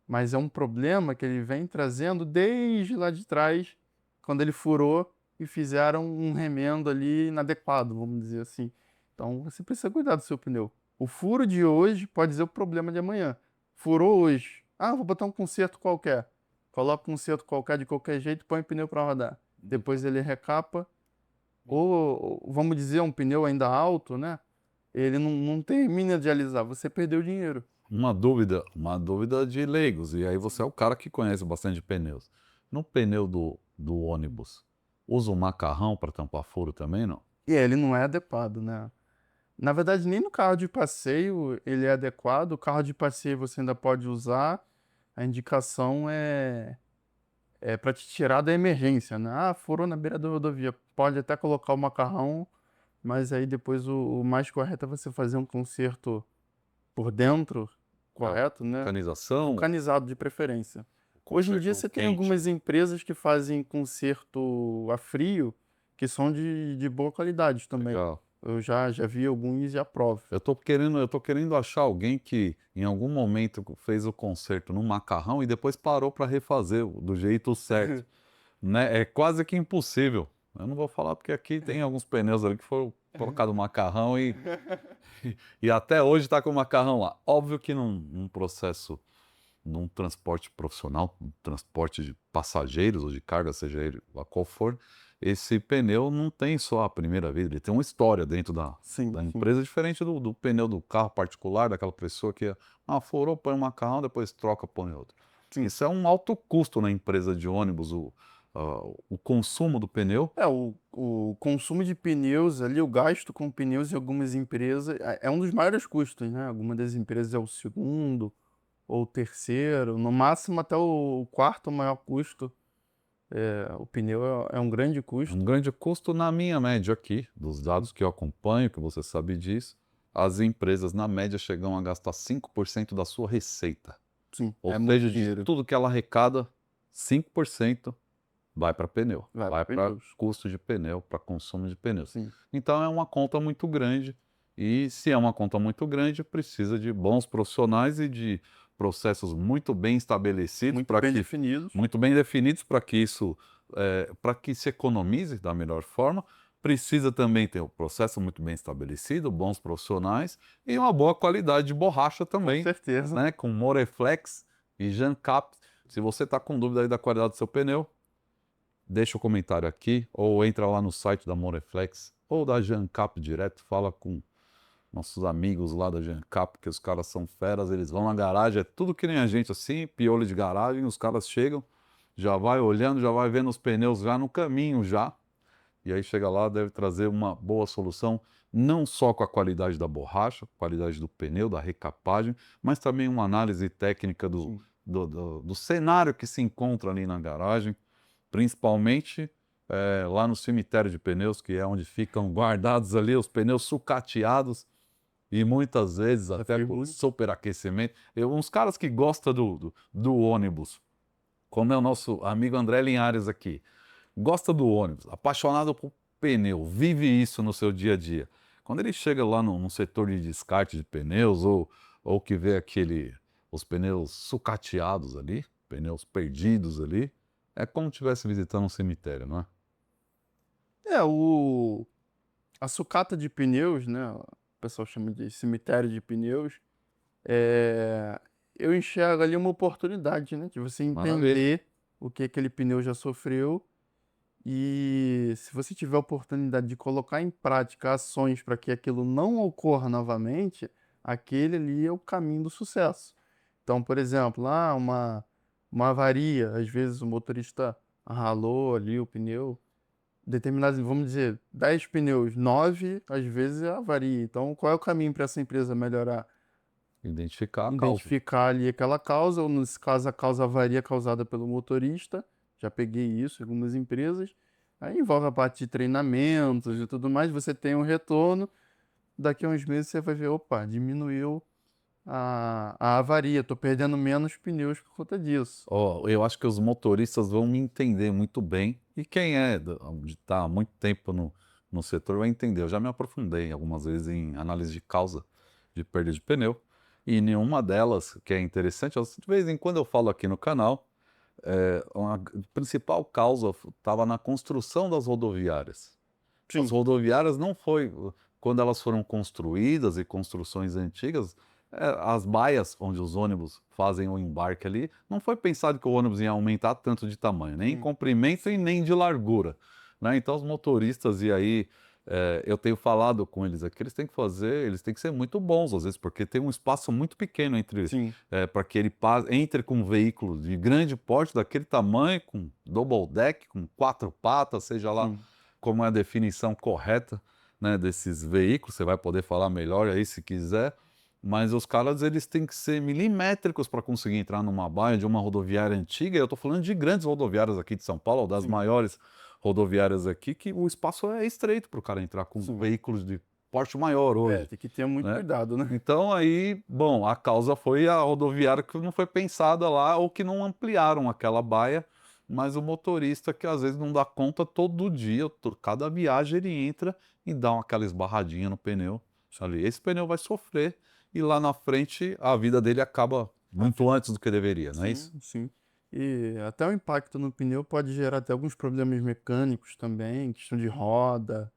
Mas é um problema que ele vem trazendo desde lá de trás, quando ele furou e fizeram um remendo ali inadequado, vamos dizer assim. Então você precisa cuidar do seu pneu. O furo de hoje pode ser o problema de amanhã. Furou hoje. Ah, vou botar um conserto qualquer. Coloca um conserto qualquer de qualquer jeito, põe o pneu para rodar. Depois ele recapa. Ou, vamos dizer, um pneu ainda alto, né? Ele não termina de alisar. Você perdeu dinheiro. Uma dúvida de leigos, e aí você é o cara que conhece bastante de pneus. No pneu do ônibus, usa um macarrão para tampar furo também, não? E ele não é adequado, né? Na verdade, nem no carro de passeio ele é adequado. O carro de passeio você ainda pode usar. A indicação é para te tirar da emergência, né? Ah, furou na beira da rodovia. Pode até colocar o macarrão, mas aí depois o mais correto é você fazer um conserto por dentro, A correto, né? Vulcanização, Vulcanizado de preferência. Hoje em dia conserto você tem quente. algumas empresas que fazem conserto a frio que são de boa qualidade também. Legal. Eu já vi alguns e aprovo. Eu tô querendo achar alguém que em algum momento fez o conserto no macarrão e depois parou para refazer do jeito certo, né? É quase que impossível. Eu não vou falar porque aqui tem alguns pneus ali que foram colocados macarrão e até hoje está com o macarrão lá. Óbvio que num processo, num transporte profissional, um transporte de passageiros ou de carga, seja ele lá qual for, esse pneu não tem só a primeira vida, ele tem uma história dentro Sim, da sim, empresa, diferente do pneu do carro particular, daquela pessoa que furou, põe um macarrão, depois troca, põe outro. sim. Isso é um alto custo na empresa de ônibus, o consumo do pneu. O consumo de pneus ali, o gasto com pneus em algumas empresas é um dos maiores custos, né? Algumas das empresas é o segundo ou o terceiro, no máximo até o quarto maior custo. O pneu é um grande É um custo. grande custo na minha média aqui, dos dados que eu acompanho, que você sabe disso. As empresas, na média, chegam a gastar 5% da sua receita. Sim, Ou é muito seja, de dinheiro. tudo que ela arrecada, 5% vai para pneu, Vai para vai para pneus. custo de pneu, para consumo de pneus. Sim, Então é uma conta muito grande, e se é uma conta muito grande, precisa de bons profissionais e de processos muito bem estabelecidos muito para bem que definidos. muito bem definidos para que isso, para que se economize da melhor forma. Precisa também ter um processo muito bem estabelecido, bons profissionais e uma boa qualidade de borracha Com também, certeza. né? Com Moreflex e Jancap. Se você está com dúvida aí da qualidade do seu pneu, deixa o comentário aqui ou entra lá no site da Moreflex ou da Jancap direto, fala com nossos amigos lá da Jancap, que os caras são feras, eles vão na garagem, é tudo que nem a gente assim, piolho de garagem, os caras chegam, já vai olhando, já vai vendo os pneus já no caminho já, e aí chega lá, deve trazer uma boa solução, não só com a qualidade da borracha, qualidade do pneu, da recapagem, mas também uma análise técnica Sim. do cenário que se encontra ali na garagem, principalmente lá no cemitério de pneus, que é onde ficam guardados ali os pneus sucateados e muitas vezes Já até fiz com muito. superaquecimento. Uns caras que gostam do ônibus, como é o nosso amigo André Linhares aqui, gosta do ônibus, apaixonado por pneu, vive isso no seu dia a dia. Quando ele chega lá no setor de descarte de pneus ou que vê os pneus sucateados ali, pneus perdidos ali, é como se estivesse visitando um cemitério, não é? É, a sucata de pneus, né? O pessoal chama de cemitério de pneus. É, eu enxergo ali uma oportunidade, né? De você Maravilha. entender o que aquele pneu já sofreu e se você tiver a oportunidade de colocar em prática ações para que aquilo não ocorra novamente, aquele ali é o caminho do sucesso. Então, por exemplo, uma avaria, às vezes o motorista ralou ali o pneu, determinados, vamos dizer, 10 pneus, 9 às vezes é avaria. Então, qual é o caminho para essa empresa melhorar? Identificar a causa. Identificar ali aquela causa, ou nesse caso a causa avaria causada pelo motorista. Já peguei isso em algumas empresas. Aí envolve a parte de treinamentos e tudo mais, você tem um retorno. Daqui a uns meses você vai ver, opa, diminuiu a avaria, estou perdendo menos pneus por conta disso. Ó, eu acho que os motoristas vão me entender muito bem, e quem de estar há muito tempo no setor vai entender. Eu já me aprofundei algumas vezes em análise de causa de perda de pneu, e nenhuma delas, que é interessante, de vez em quando eu falo aqui no canal, a principal causa estava na construção das rodoviárias. As Sim, rodoviárias não foi, quando elas foram construídas e construções antigas, as baias onde os ônibus fazem o embarque ali, não foi pensado que o ônibus ia aumentar tanto de tamanho, nem em sim, comprimento e nem de largura, né? Então os motoristas, e aí eu tenho falado com eles aqui, eles têm que ser muito bons às vezes, porque tem um espaço muito pequeno sim, para que ele entre com um veículo de grande porte, daquele tamanho, com double deck, com 4 patas, seja lá sim. como é a definição correta, né, desses veículos, você vai poder falar melhor aí se quiser, mas os caras eles têm que ser milimétricos para conseguir entrar numa baia de uma rodoviária antiga, e eu estou falando de grandes rodoviárias aqui de São Paulo, ou das Sim, maiores rodoviárias aqui, que o espaço é estreito para o cara entrar com sim. veículos de porte maior É, hoje, tem que ter muito né? cuidado, né? Então aí, bom, a causa foi a rodoviária que não foi pensada lá ou que não ampliaram aquela baia, mas o motorista que às vezes não dá conta todo dia, cada viagem ele entra e dá aquela esbarradinha no pneu ali. Esse pneu vai sofrer e lá na frente a vida dele acaba muito antes do que deveria, não é Sim, isso? sim. E até o impacto no pneu pode gerar até alguns problemas mecânicos também, questão de roda,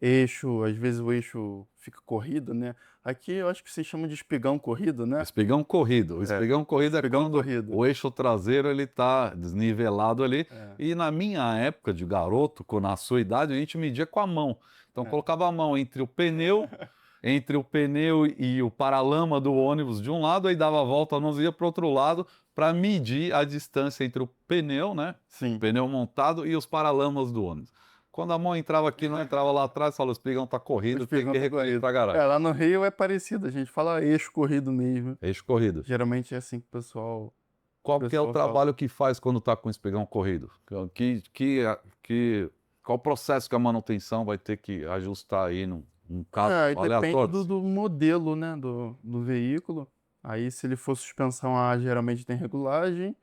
eixo, às vezes o eixo fica corrido, né? Aqui eu acho que se chama de espigão corrido, O né? espigão corrido. O É, espigão corrido é espigão quando corrido. o eixo traseiro ele está desnivelado ali. É, E na minha época de garoto, na sua idade, a gente media com a mão. Então é. colocava a mão entre o pneu e o paralama do ônibus de um lado, aí dava a volta, a mão ia para o outro lado para medir a distância entre o pneu, né? Sim, Pneu montado e os paralamas do ônibus. Quando a mão entrava aqui, não entrava lá atrás, falou, o espigão está o corrido, tem espigão que tá recolher corrido. para a É, garagem. lá no Rio é parecido, a gente fala eixo corrido mesmo. Eixo corrido. Geralmente é assim que o Qual que é o pessoal fala. trabalho que faz quando está com o espigão corrido? Qual o processo que a manutenção vai ter que ajustar aí num caso É, aí depende aleatório? do modelo, né, do veículo. Aí, se ele for suspensão A, geralmente tem regulagem,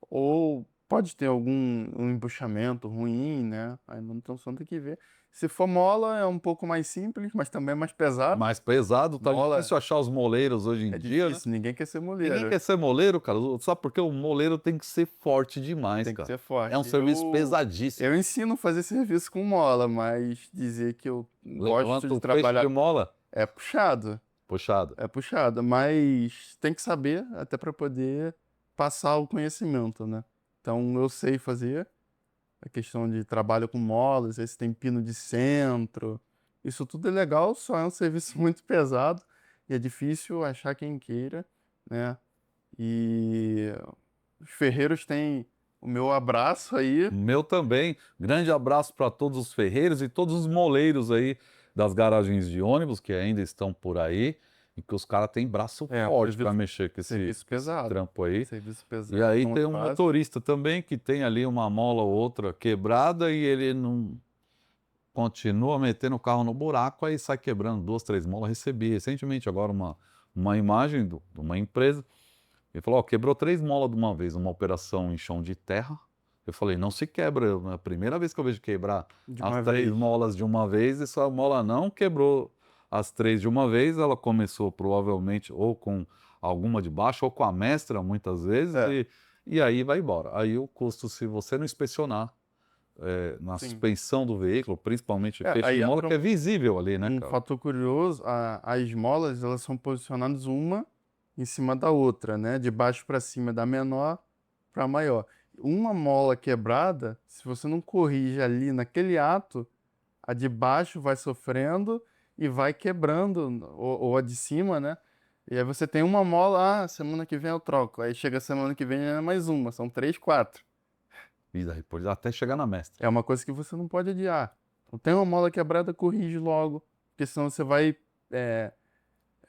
ou pode ter algum um embuchamento ruim, né? Aí a manutenção tem que ver. Se for mola, é um pouco mais simples, mas também é mais pesado. Mais pesado, tá Mola difícil achar os moleiros hoje em é dia, né? difícil, ninguém quer ser Ninguém moleiro. quer ser moleiro, cara, só porque o moleiro tem que ser forte demais, Tem que cara. ser É um forte. serviço pesadíssimo. Eu ensino a fazer serviço com mola, mas dizer que eu gosto Levanta de o peixe de trabalhar mola, é puxado. puxado. É puxado, mas tem que saber até para poder passar o conhecimento, né? Então eu sei fazer a questão de trabalho com molas, esse tem pino de centro. Isso tudo é legal, só é um serviço muito pesado e é difícil achar quem queira, né? E os ferreiros têm o meu abraço aí. Meu também. Grande abraço para todos os ferreiros e todos os moleiros aí das garagens de ônibus que ainda estão por aí. em que os caras têm braço É, forte para serviço, mexer com esse serviço pesado. trampo aí. Serviço E pesado. aí Não é tem um fácil. motorista também que tem ali uma mola ou outra quebrada e ele não continua metendo o carro no buraco, aí sai quebrando 2, 3 molas. Recebi recentemente agora uma imagem de uma empresa. Ele falou: ó, quebrou 3 molas de uma vez, uma operação em chão de terra. Eu falei: não se quebra, é a primeira vez que eu vejo quebrar De as uma 3 vez. molas de uma vez, e sua mola não quebrou as 3 de uma vez, ela começou provavelmente ou com alguma de baixo ou com a mestra, muitas vezes, É, e aí vai embora. Aí o custo, se você não inspecionar na sim. suspensão do veículo, principalmente É, feixe de aí mola, entra que é visível ali, né, um cara? fator curioso, as molas, elas são posicionadas uma em cima da outra, né? De baixo para cima, da menor para maior. Uma mola quebrada, se você não corrige ali naquele ato, a de baixo vai sofrendo e vai quebrando, ou a de cima, né? E aí você tem uma mola, semana que vem eu troco. Aí chega semana que vem é mais uma, são três, quatro. E daí, depois até chegar na mestra. É uma coisa que você não pode adiar. Então tem uma mola quebrada, corrige logo, porque senão você vai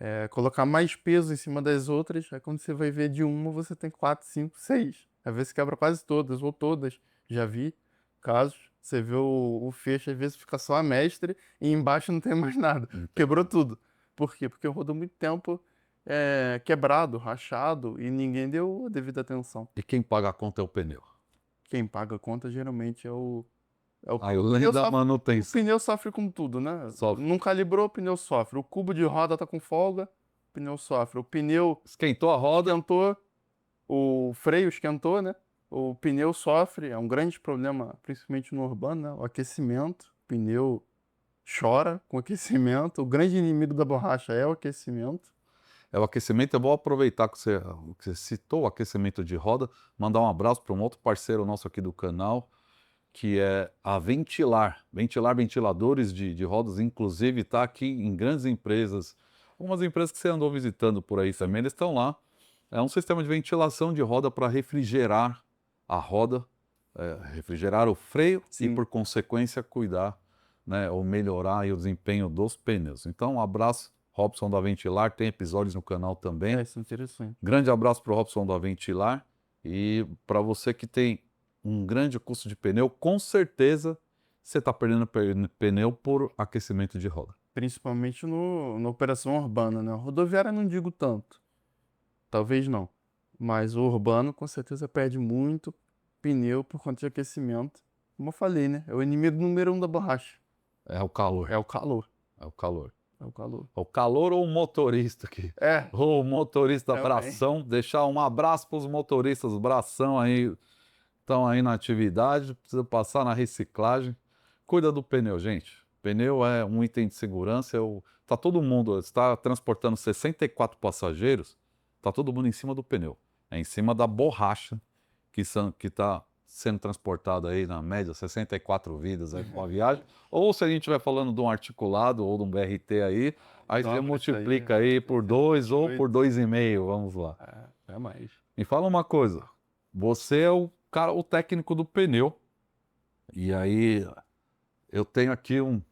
é, colocar mais peso em cima das outras. Aí quando você vai ver de uma, você tem quatro, cinco, seis. Às vezes quebra quase todas, ou todas. Já vi casos. Você vê o fecho, às vezes fica só a mestre e embaixo não tem mais nada. Quebrou tudo. Por quê? Porque rodou muito tempo quebrado, rachado e ninguém deu a devida atenção. E quem paga a conta é o pneu. Quem paga a conta geralmente Aí o além pneu da sofre, o manutenção, pneu sofre com tudo, né? só Não calibrou, o pneu sofre. O cubo de roda tá com folga, o pneu sofre. O pneu esquentou a roda, esquentou, o freio esquentou, né? O pneu sofre, é um grande problema, principalmente no urbano, né? O aquecimento. O pneu chora com aquecimento. O grande inimigo da borracha é o aquecimento. é o aquecimento. Eu vou aproveitar que você citou o aquecimento de roda, mandar um abraço para um outro parceiro nosso aqui do canal, que é a Ventilar. Ventilar ventiladores de rodas, inclusive está aqui em grandes empresas, algumas empresas que você andou visitando por aí também, eles estão lá. É um sistema de ventilação de roda para refrigerar a roda, refrigerar o freio e, Sim, por consequência, cuidar, né, ou melhorar aí o desempenho dos pneus. Então, um abraço, Robson da Ventilar, tem episódios no canal também. isso é interessante. Grande abraço para o Robson da Ventilar. E para você que tem um grande custo de pneu, com certeza você está perdendo pneu por aquecimento de roda. Principalmente na operação urbana, né? Rodoviária não digo tanto. Talvez não. Mas o urbano com certeza perde muito pneu por conta de aquecimento. Como eu falei, né? É o inimigo número um da borracha. É o calor, É o calor. é o calor. É o calor. O calor ou o motorista aqui? É, O motorista também. Bração, deixar um abraço para os motoristas Bração aí, estão aí na atividade, precisa passar na reciclagem. Cuida do pneu, gente. Pneu é um item de segurança. Tá todo mundo, está transportando 64 passageiros, tá todo mundo em cima do pneu. É em cima da borracha que está sendo transportada aí, na média, 64 vidas aí com a viagem. Ou se a gente estiver falando de um articulado ou de um BRT aí você Dobra isso aí. multiplica aí por 2 ou por 628. 2,5, vamos lá. É mais. Me fala uma coisa, você é o cara, o técnico do pneu, e aí eu tenho aqui um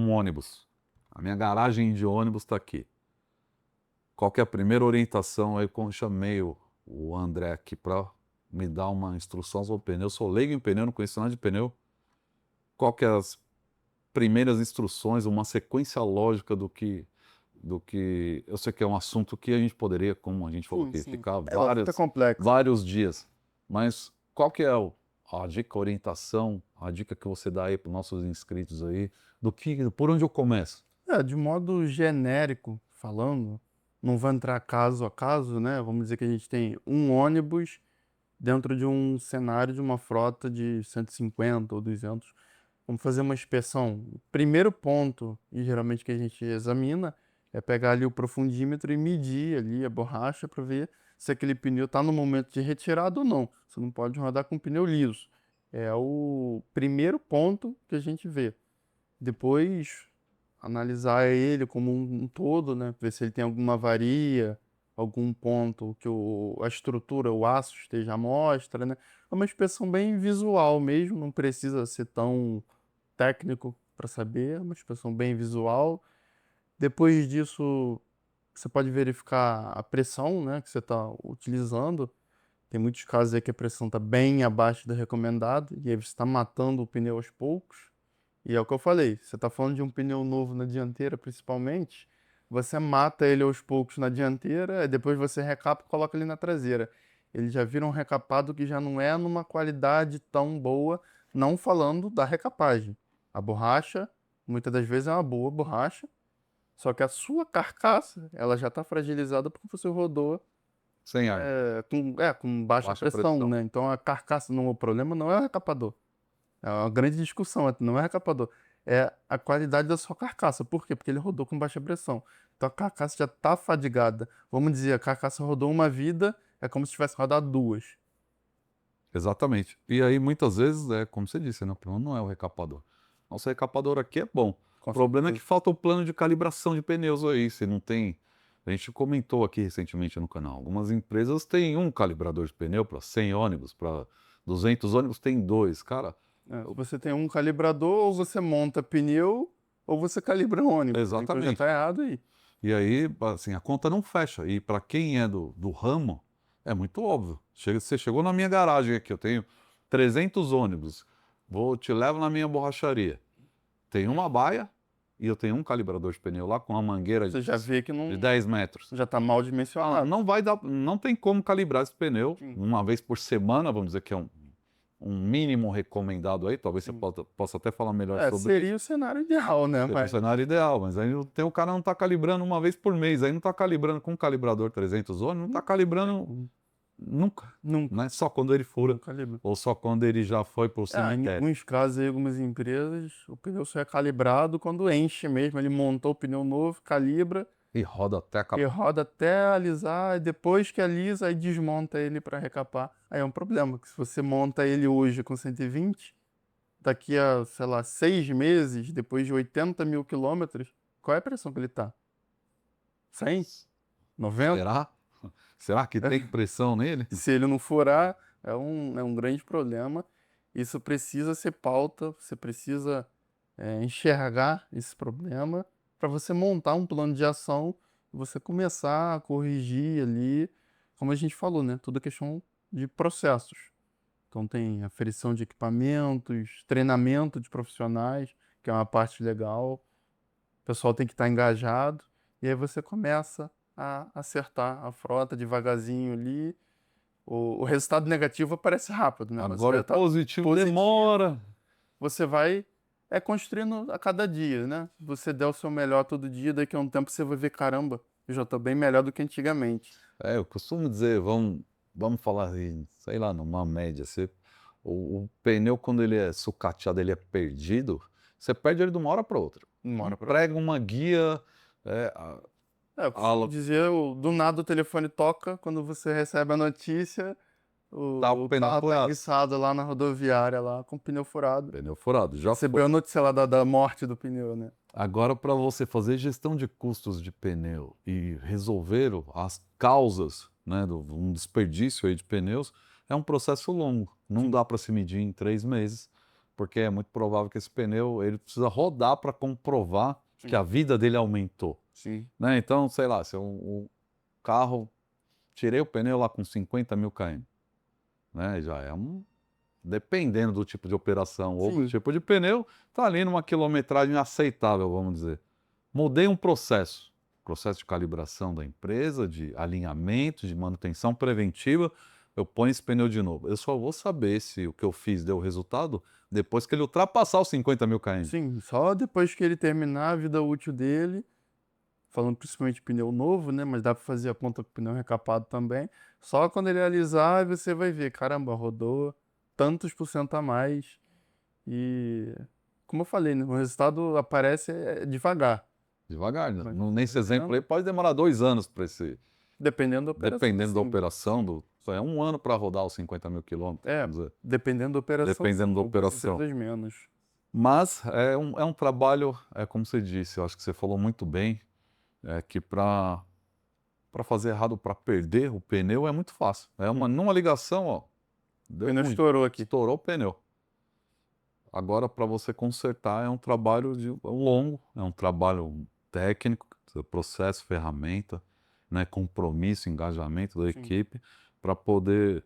ônibus. A minha garagem de ônibus está aqui. Qual que é a primeira orientação aí? Quando eu chamei o André aqui para me dar uma instrução sobre pneu. Eu sou leigo em pneu, não conheço nada de pneu. Qual que é as primeiras instruções, uma sequência lógica do que eu sei que é um assunto que a gente poderia, como a gente falou Sim, aqui, sim. ficar É, o assunto é complexo. vários dias. Mas qual que é a dica, a orientação, a dica que você dá aí para os nossos inscritos aí, por onde eu começo? De modo genérico falando, não vou entrar caso a caso, né? Vamos dizer que a gente tem um ônibus dentro de um cenário de uma frota de 150 ou 200. Vamos fazer uma inspeção. O primeiro ponto, e geralmente que a gente examina, é pegar ali o profundímetro e medir ali a borracha para ver se aquele pneu está no momento de retirada ou não. Você não pode rodar com pneu liso. É o primeiro ponto que a gente vê. Depois, analisar ele como um todo, né? Ver se ele tem alguma avaria, algum ponto que a estrutura, o aço esteja à mostra, né? É uma inspeção bem visual mesmo, não precisa ser tão técnico para saber, é uma inspeção bem visual. Depois disso, você pode verificar a pressão, né, que você está utilizando. Tem muitos casos aí que a pressão está bem abaixo do recomendado, e aí você está matando o pneu aos poucos. E é o que eu falei, você está falando de um pneu novo na dianteira, principalmente, você mata ele aos poucos na dianteira, e depois você recapa e coloca ele na traseira. Ele já vira um recapado que já não é numa qualidade tão boa, não falando da recapagem. A borracha, muitas das vezes é uma boa borracha, só que a sua carcaça, ela já está fragilizada porque você rodou Sem ar, com baixa baixa pressão, pressão. né? Então a carcaça, não, o problema não é o recapador. É uma grande discussão, não é recapador. É a qualidade da sua carcaça. Por quê? Porque ele rodou com baixa pressão. Então a carcaça já está fadigada. Vamos dizer, a carcaça rodou uma vida, é como se tivesse rodado duas. Exatamente. E aí, muitas vezes, é como você disse, né? O problema não é o recapador. Nosso recapador aqui é bom. O Com problema é que certeza. falta o plano de calibração de pneus aí. Você não tem. A gente comentou aqui recentemente no canal. Algumas empresas têm um calibrador de pneu para 100 ônibus, para 200 ônibus tem dois. Cara, Você tem um calibrador, ou você monta pneu, ou você calibra um ônibus. Então já está exatamente. errado aí. E aí, assim, a conta não fecha. E para quem é do ramo, é muito óbvio. Você chegou na minha garagem aqui, eu tenho 300 ônibus. Te levo na minha borracharia. Tem uma baia e eu tenho um calibrador de pneu lá com uma mangueira Você já vê que de não, 10 metros. já está mal Ah, dimensionado. não vai dar, não tem como calibrar esse pneu Sim, uma vez por semana, vamos dizer que é um mínimo recomendado aí. Talvez você sim. possa até falar melhor sobre isso. Seria o cenário ideal, né? Seria o Mas cenário ideal, mas aí tem o cara não está calibrando uma vez por mês, aí não está calibrando com um calibrador 300 ohms, não está calibrando nunca, nunca, né? Só quando ele fura nunca calibra. ou só quando ele já foi para o Em cemitério alguns casos, aí, algumas empresas, o pneu só é calibrado quando enche mesmo. Ele montou o pneu novo, calibra e roda até a e capa. roda até alisar. E depois que alisa, aí desmonta ele para recapar. Aí é um problema, que se você monta ele hoje com 120, daqui a, sei lá, 6 meses, depois de 80 mil quilômetros, qual é a pressão que ele tá? 100? 90? Será? Será que tem pressão nele? Se ele não furar, é um grande problema. Isso precisa ser pauta, você precisa enxergar esse problema para você montar um plano de ação e você começar a corrigir ali, como a gente falou, né? Tudo é questão de processos. Então tem aferição de equipamentos, treinamento de profissionais, que é uma parte legal. O pessoal tem que estar engajado, e aí você começa a acertar a frota devagarzinho ali. O resultado negativo aparece rápido, né? Mas o Agora o resultado positivo positivo demora. você vai construindo a cada dia, né? Você der o seu melhor todo dia, daqui a um tempo você vai ver, caramba, eu já estou bem melhor do que antigamente. É, eu costumo dizer, vamos falar aí, sei lá, numa média, o pneu quando ele é sucateado, ele é perdido, você perde ele de uma hora para outra. Uma Não hora para outra. prega uma guia, é, Eu costumo dizer, do nada o telefone toca, quando você recebe a notícia, tá o o pneu carro tá furado. enguiçado lá na rodoviária, lá com o pneu furado. Pneu furado, já foi. Recebeu a notícia lá da morte do pneu, né? Agora, para você fazer gestão de custos de pneu e resolver as causas, né, um desperdício aí de pneus, é um processo longo. Não Sim, dá para se medir em 3 meses, porque é muito provável que esse pneu ele precisa rodar para comprovar que sim, a vida dele aumentou, sim. né? Então, sei lá, se o carro, tirei o pneu lá com 50 mil km, né? Já é dependendo do tipo de operação ou do Sim, tipo de pneu, está ali numa quilometragem aceitável, vamos dizer. Mudei um processo de calibração da empresa, de alinhamento, de manutenção preventiva. Eu ponho esse pneu de novo. Eu só vou saber se o que eu fiz deu resultado depois que ele ultrapassar os 50 mil km. sim. Só depois que ele terminar a vida útil dele, falando principalmente de pneu novo, né? Mas dá para fazer a conta com pneu recapado também. Só quando ele alisar, você vai ver, caramba, rodou tantos por cento a mais. E, como eu falei, né? O resultado aparece devagar. Devagar, né? Vai Nesse exemplo fazendo, aí pode demorar 2 anos para esse, dependendo da operação, dependendo da sim. operação, é um ano para rodar os 50 mil quilômetros, É, vamos dizer, dependendo da operação, sim. dependendo da Algumas operação. empresas menos. Mas é um trabalho, como você disse, eu acho que você falou muito bem, que para fazer errado, para perder o pneu é muito fácil. Numa ligação, ó, O deu pneu ruim, estourou aqui. estourou o pneu. Agora, para você consertar, é um trabalho longo, é um trabalho técnico. processo, ferramenta, né, compromisso, engajamento da Sim. equipe para poder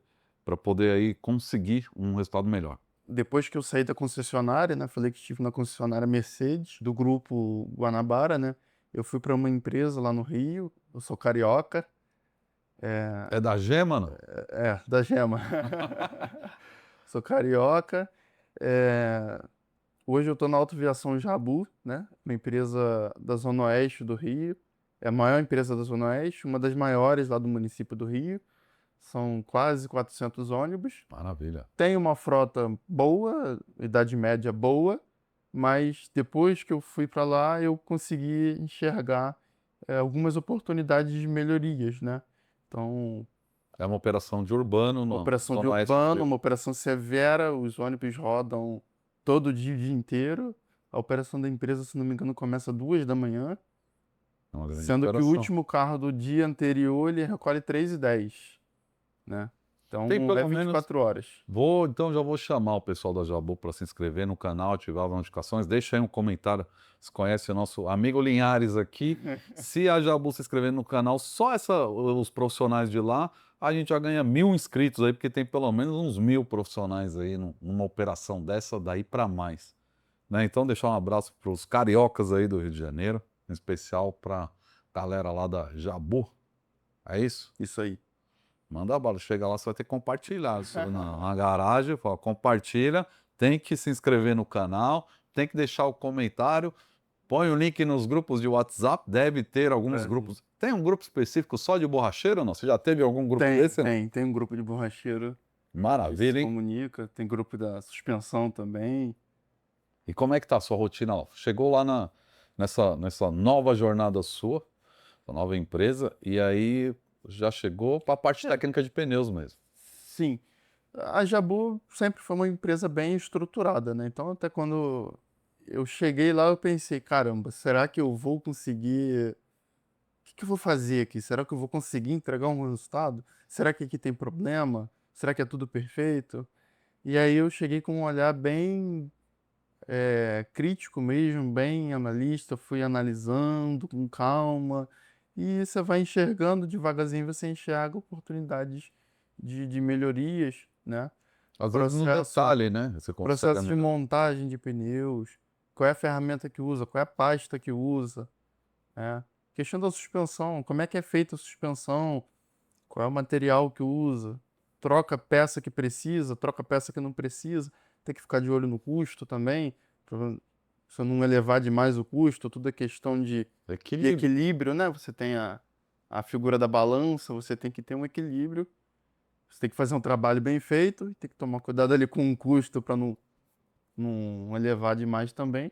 aí conseguir um resultado melhor. Depois que eu saí da concessionária, né, falei que estive na concessionária Mercedes, do grupo Guanabara, né, eu fui para uma empresa lá no Rio, eu sou carioca, É da Gema, não? da Gema. Sou carioca, hoje eu estou na Autoviação Jabu, né, uma empresa da Zona Oeste do Rio, é a maior empresa da Zona Oeste, uma das maiores lá do município do Rio, são quase 400 ônibus. Maravilha. Tem uma frota boa, idade média boa, mas depois que eu fui para lá, eu consegui enxergar algumas oportunidades de melhorias, né? Então, É uma operação de urbano uma na operação de Zona Oeste do urbano, Rio. uma operação severa, os ônibus rodam todo dia, o dia inteiro. A operação da empresa, se não me engano, começa 2 da manhã, É uma grande sendo que o operação. último carro do dia anterior ele recolhe 3h10, né? Tem Então, é pelo menos. 24 horas. Então já vou chamar o pessoal da Jabu para se inscrever no canal, ativar as notificações. Deixa aí um comentário se conhece o nosso amigo Linhares aqui. Se a Jabu se inscrever no canal, só os profissionais de lá, a gente já ganha 1.000 inscritos aí, porque tem pelo menos uns 1.000 profissionais aí numa operação dessa daí para mais. Né? Então deixar um abraço para os cariocas aí do Rio de Janeiro, em especial para galera lá da Jabu. É isso? Isso aí. Manda bala, chega lá, você vai ter que compartilhar isso na garagem, fala, compartilha, tem que se inscrever no canal, tem que deixar o comentário, põe o link nos grupos de WhatsApp, deve ter alguns grupos. Tem um grupo específico só de borracheiro ou não? Você já teve algum grupo desse? Não? Tem um grupo de borracheiro que se Maravilha, hein? comunica, tem grupo da suspensão também. E como é que tá a sua rotina lá? Chegou lá nessa nova jornada sua, sua nova empresa, e aí já chegou para a parte técnica de pneus mesmo. Sim, a Jabu sempre foi uma empresa bem estruturada, né? Então, até quando eu cheguei lá, eu pensei, caramba, será que eu vou conseguir? O que eu vou fazer aqui? Será que eu vou conseguir entregar um resultado? Será que aqui tem problema? Será que é tudo perfeito? E aí eu cheguei com um olhar bem crítico mesmo, bem analista, fui analisando com calma, e você vai enxergando devagarzinho, você enxerga oportunidades de melhorias, né? Às vezes no Processo, detalhe, né? Você consegue. processo de montagem de pneus, qual é a ferramenta que usa, qual é a pasta que usa, né? Questão da suspensão, como é que é feita a suspensão, qual é o material que usa, troca peça que precisa, troca peça que não precisa, tem que ficar de olho no custo também, pra você não elevar demais o custo, tudo é questão de Equilíbrio. equilíbrio, né? Você tem a figura da balança, você tem que ter um equilíbrio, você tem que fazer um trabalho bem feito e tem que tomar cuidado ali com o custo para não elevar demais também.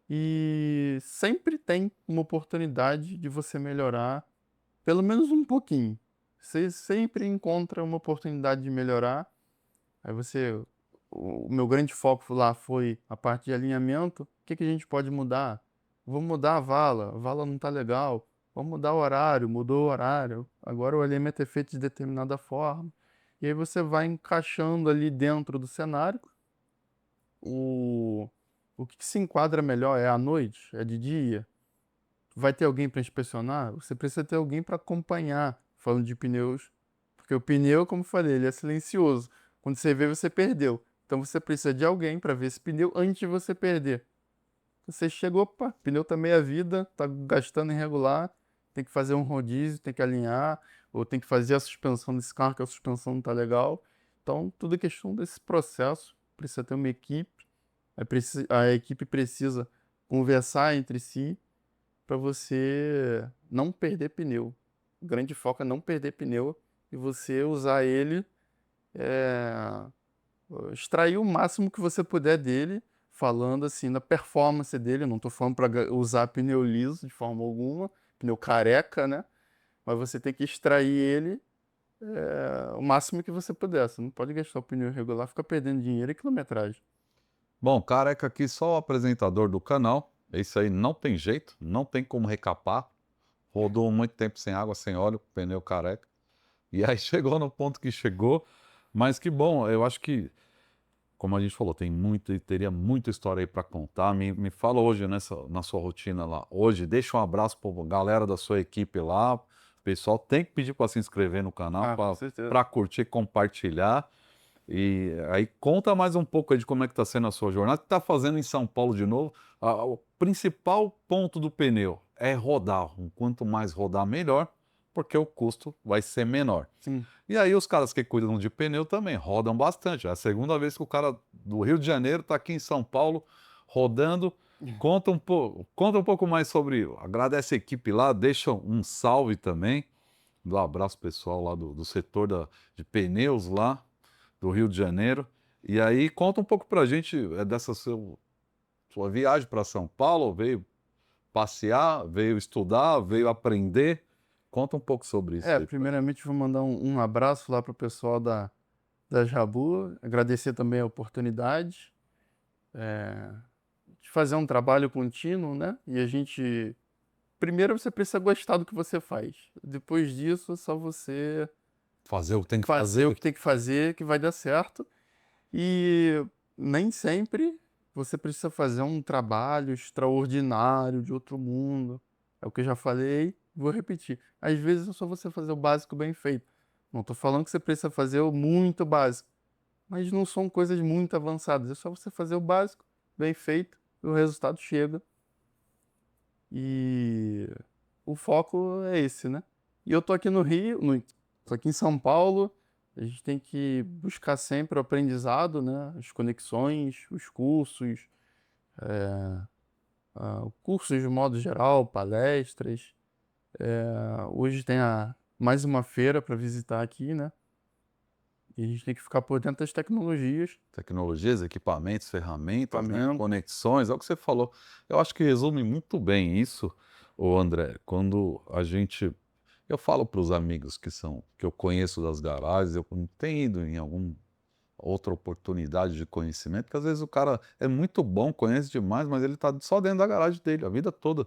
E sempre tem uma oportunidade de você melhorar, pelo menos um pouquinho. Você sempre encontra uma oportunidade de melhorar. Aí o meu grande foco lá foi a parte de alinhamento. O que que a gente pode mudar? Vamos mudar a vala não está legal. Vamos mudar o horário, mudou o horário. Agora o alinhamento é feito de determinada forma. E aí você vai encaixando ali dentro do cenário o, o que se enquadra melhor. É à noite? É de dia? Vai ter alguém para inspecionar? Você precisa ter alguém para acompanhar, falando de pneus, porque o pneu, como eu falei, ele é silencioso. Quando você vê, você perdeu. Então você precisa de alguém para ver esse pneu antes de você perder. Você chegou, opa, pneu tá meia vida, tá gastando irregular, tem que fazer um rodízio, tem que alinhar, ou tem que fazer a suspensão desse carro, que a suspensão não tá legal. Então, tudo é questão desse processo. Precisa ter uma equipe, a equipe precisa conversar entre si para você não perder pneu. O grande foco é não perder pneu e você usar ele, é, extrair o máximo que você puder dele, falando assim da performance dele. Eu não estou falando para usar pneu liso de forma alguma, pneu careca, né? Mas você tem que extrair ele o máximo que você puder. Você não pode gastar o pneu irregular, ficar perdendo dinheiro e quilometragem. Bom, careca aqui só o apresentador do canal. Esse aí não tem jeito, não tem como recapar. Rodou muito tempo sem água, sem óleo, pneu careca. E aí chegou no ponto que chegou. Mas que bom, eu acho que como a gente falou, teria muita história aí para contar. Me fala hoje na sua rotina lá. Hoje, deixa um abraço para a galera da sua equipe lá. O pessoal tem que pedir para se inscrever no canal, Ah, com certeza. para curtir, compartilhar. E aí conta mais um pouco aí de como é que está sendo a sua jornada. O que está fazendo em São Paulo de novo? O principal ponto do pneu é rodar. Quanto mais rodar, melhor, porque o custo vai ser menor. Sim. E aí os caras que cuidam de pneu também rodam bastante. É a segunda vez que o cara do Rio de Janeiro está aqui em São Paulo rodando. Conta um pouco mais sobre. Agradece a equipe lá, deixa um salve também. Um abraço pessoal lá do setor de pneus lá do Rio de Janeiro. E aí conta um pouco pra gente dessa sua viagem para São Paulo. Veio passear, veio estudar, veio aprender. Conta um pouco sobre isso aí. Primeiramente vou mandar um abraço lá pro pessoal da Jabu, agradecer também a oportunidade de fazer um trabalho contínuo, né? E a gente. Primeiro você precisa gostar do que você faz. Depois disso, é só você Fazer o que tem que fazer o fazer. que tem que fazer que vai dar certo. E nem sempre você precisa fazer um trabalho extraordinário de outro mundo. É o que eu já falei, vou repetir. Às vezes é só você fazer o básico bem feito. Não estou falando que você precisa fazer o muito básico, mas não são coisas muito avançadas. É só você fazer o básico bem feito e o resultado chega. E o foco é esse, né? E eu tô aqui no Rio, tô aqui em São Paulo. A gente tem que buscar sempre o aprendizado, né? As conexões, os cursos, cursos de modo geral, palestras. Hoje tem mais uma feira para visitar aqui, né? E a gente tem que ficar por dentro das tecnologias. Tecnologias, equipamentos, ferramentas, né? Equipamento. Conexões, é o que você falou. Eu acho que resume muito bem isso, ô André, quando a gente. Eu falo para os amigos que eu conheço das garagens, eu não tenho ido em alguma outra oportunidade de conhecimento, porque às vezes o cara é muito bom, conhece demais, mas ele está só dentro da garagem dele a vida toda,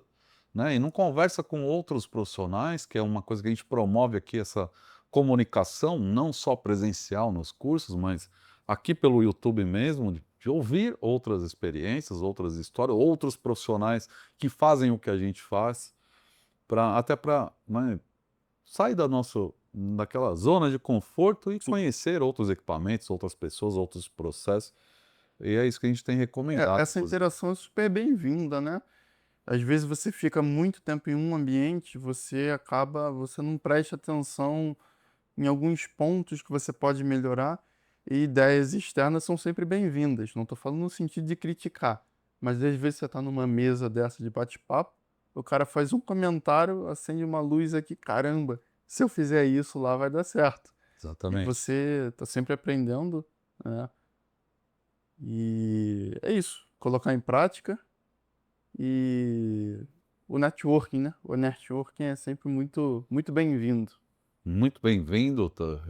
né? E não conversa com outros profissionais, que é uma coisa que a gente promove aqui, essa comunicação, não só presencial nos cursos, mas aqui pelo YouTube mesmo, de ouvir outras experiências, outras histórias, outros profissionais que fazem o que a gente faz, até para sair daquela zona de conforto e Sim. conhecer outros equipamentos, outras pessoas, outros processos. E é isso que a gente tem recomendado, Essa inclusive. interação é super bem-vinda, né? Às vezes você fica muito tempo em um ambiente, você não presta atenção em alguns pontos que você pode melhorar, e ideias externas são sempre bem-vindas. Não estou falando no sentido de criticar, mas às vezes você está numa mesa dessa de bate-papo, o cara faz um comentário, acende uma luz aqui, caramba, se eu fizer isso lá vai dar certo. E Exatamente. você está sempre aprendendo, né? E é isso, colocar em prática. E o networking, né? O networking é sempre muito, muito bem-vindo. Muito bem-vindo, tá?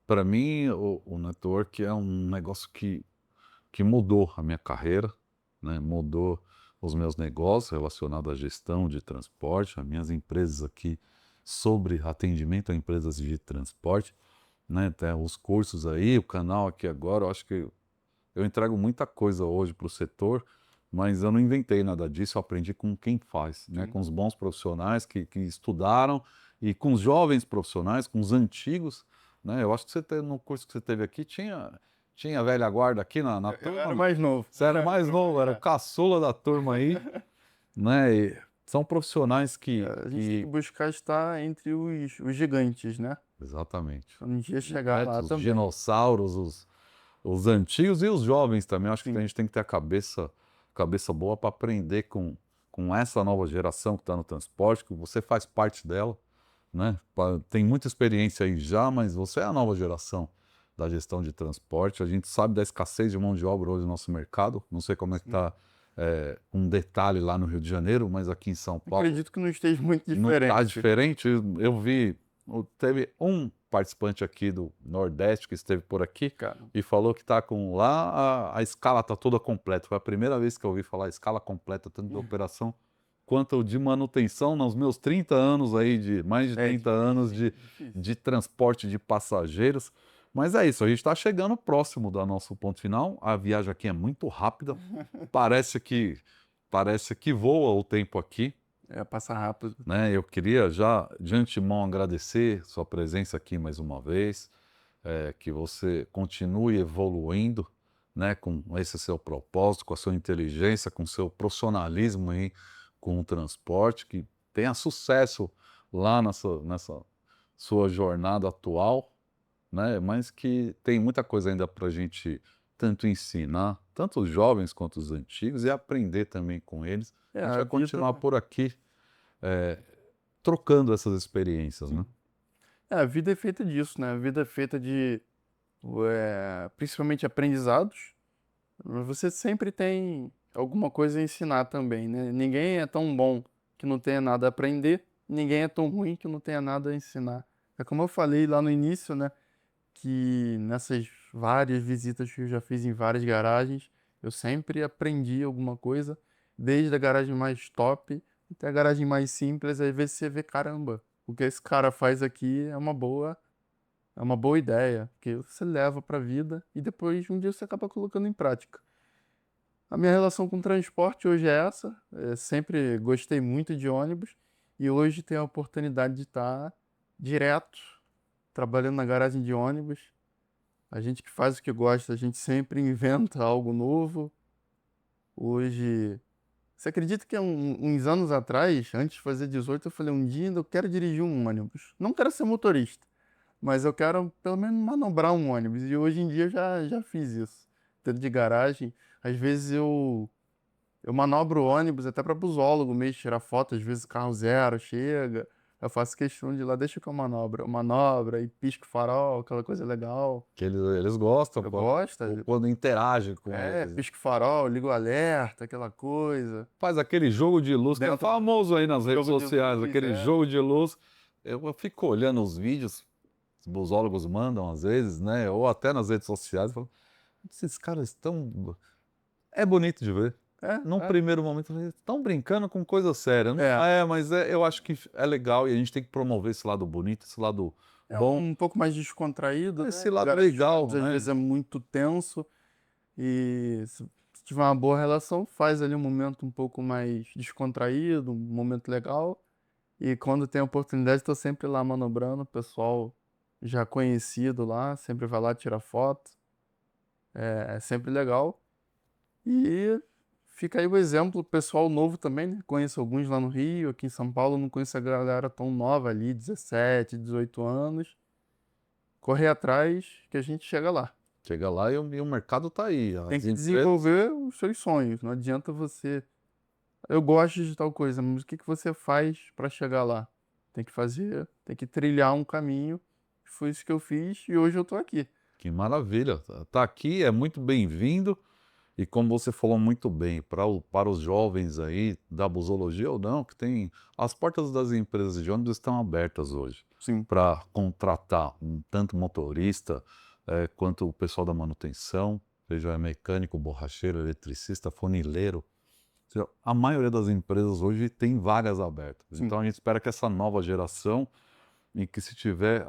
Para mim, o network é um negócio que mudou a minha carreira, né? Mudou os meus negócios relacionados à gestão de transporte, as minhas empresas aqui sobre atendimento a empresas de transporte, né? Tem os cursos aí, o canal aqui agora, eu acho que eu entrego muita coisa hoje para o setor, mas eu não inventei nada disso, eu aprendi com quem faz, né? Sim. Com os bons profissionais que estudaram e com os jovens profissionais, com os antigos, né? Eu acho que no curso que você teve aqui tinha a velha guarda aqui na Eu turma. era mais novo. Você era mais novo, era o caçula da turma aí, né? E são profissionais A gente tem que buscar estar entre os gigantes, né? exatamente. Pra um dia chegar lá Os também. dinossauros, os antigos e os jovens também. Acho que a Sim. gente tem que ter a cabeça boa para aprender com essa nova geração que está no transporte, que você faz parte dela, né? Tem muita experiência aí já, mas você é a nova geração da gestão de transporte. A gente sabe da escassez de mão de obra hoje no nosso mercado. Não sei como é que Sim. está um detalhe lá no Rio de Janeiro, mas aqui em São Paulo Acredito que não esteja muito não está diferente. diferente. Eu vi, teve um participante aqui do Nordeste que esteve por aqui Cara, e falou que está com lá a escala está toda completa. Foi a primeira vez que eu ouvi falar escala completa, tanto de operação quanto de manutenção, nos meus 30 anos aí, mais de é 30 anos difícil, difícil. de transporte de passageiros. Mas é isso, a gente está chegando próximo do nosso ponto final. A viagem aqui é muito rápida. Parece que parece que voa o tempo aqui, Passa rápido. né? Eu queria já de antemão agradecer sua presença aqui mais uma vez, que você continue evoluindo, né, com esse seu propósito, com a sua inteligência, com o seu profissionalismo aí com o transporte, que tenha sucesso lá nessa sua jornada atual, né? Mas que tem muita coisa ainda para a gente tanto ensinar, tanto os jovens quanto os antigos, e aprender também com eles. A gente A vai vida, continuar por aqui, trocando essas experiências, né? a vida é feita disso, né? A vida é feita de, principalmente aprendizados. Você sempre tem alguma coisa a ensinar também, né? Ninguém é tão bom que não tenha nada a aprender, ninguém é tão ruim que não tenha nada a ensinar. É como eu falei lá no início, né? Que nessas várias visitas que eu já fiz em várias garagens, eu sempre aprendi alguma coisa, desde a garagem mais top até a garagem mais simples. Às vezes você vê, caramba, o que esse cara faz aqui é uma boa ideia, que você leva para a vida e depois um dia você acaba colocando em prática. A minha relação com transporte hoje é essa. Sempre gostei muito de ônibus e hoje tenho a oportunidade de estar direto trabalhando na garagem de ônibus. A gente que faz o que gosta, a gente sempre inventa algo novo. Hoje, você acredita que uns anos atrás, antes de fazer 18, eu falei, um dia eu quero dirigir um ônibus. Não quero ser motorista, mas eu quero pelo menos manobrar um ônibus. E hoje em dia eu já fiz isso. Dentro de garagem, às vezes eu manobro o ônibus até para busólogo mesmo, tirar foto, às vezes carro zero chega. Eu faço questão de ir lá, deixa que eu manobro. Eu manobro e pisco o farol, aquela coisa legal. Que eles gostam Eu gosto. quando interage com eles. Pisco o farol, ligo o alerta, aquela coisa. Faz aquele jogo de luz que é Dentro famoso aí nas redes jogo de sociais, luz, aquele jogo de luz. Eu fico olhando os vídeos, os busólogos mandam às vezes, né? Ou até nas redes sociais, eu falo, esses caras estão. É bonito de ver. Num É, primeiro momento, eu falei, estão brincando com coisa séria. Não é. mas eu acho que é legal e a gente tem que promover esse lado bonito, esse lado É bom, um pouco mais descontraído, né? esse lado Garagem de legal, ônibus, às né? vezes é muito tenso e se tiver uma boa relação, faz ali um momento um pouco mais descontraído, um momento legal. E quando tem a oportunidade, estou sempre lá manobrando, o pessoal já conhecido lá, sempre vai lá tirar foto, é sempre legal. E fica aí o exemplo, pessoal novo também, né? Conheço alguns lá no Rio, aqui em São Paulo, não conheço a galera tão nova ali, 17, 18 anos. Correr atrás que a gente chega lá. Chega lá e o mercado tá aí. Tem As que empresas. desenvolver os seus sonhos. Não adianta você. Eu gosto de tal coisa, mas o que que você faz para chegar lá? Tem que fazer, tem que trilhar um caminho. Foi isso que eu fiz e hoje eu tô aqui. Que maravilha. Tá aqui, é muito bem-vindo. E como você falou muito bem, para os jovens aí da busologia ou não, que tem as portas das empresas de ônibus estão abertas hoje Sim. para contratar tanto motorista quanto o pessoal da manutenção, seja mecânico, borracheiro, eletricista, funileiro. Ou seja, a maioria das empresas hoje tem vagas abertas. Sim. Então a gente espera que essa nova geração, e que se tiver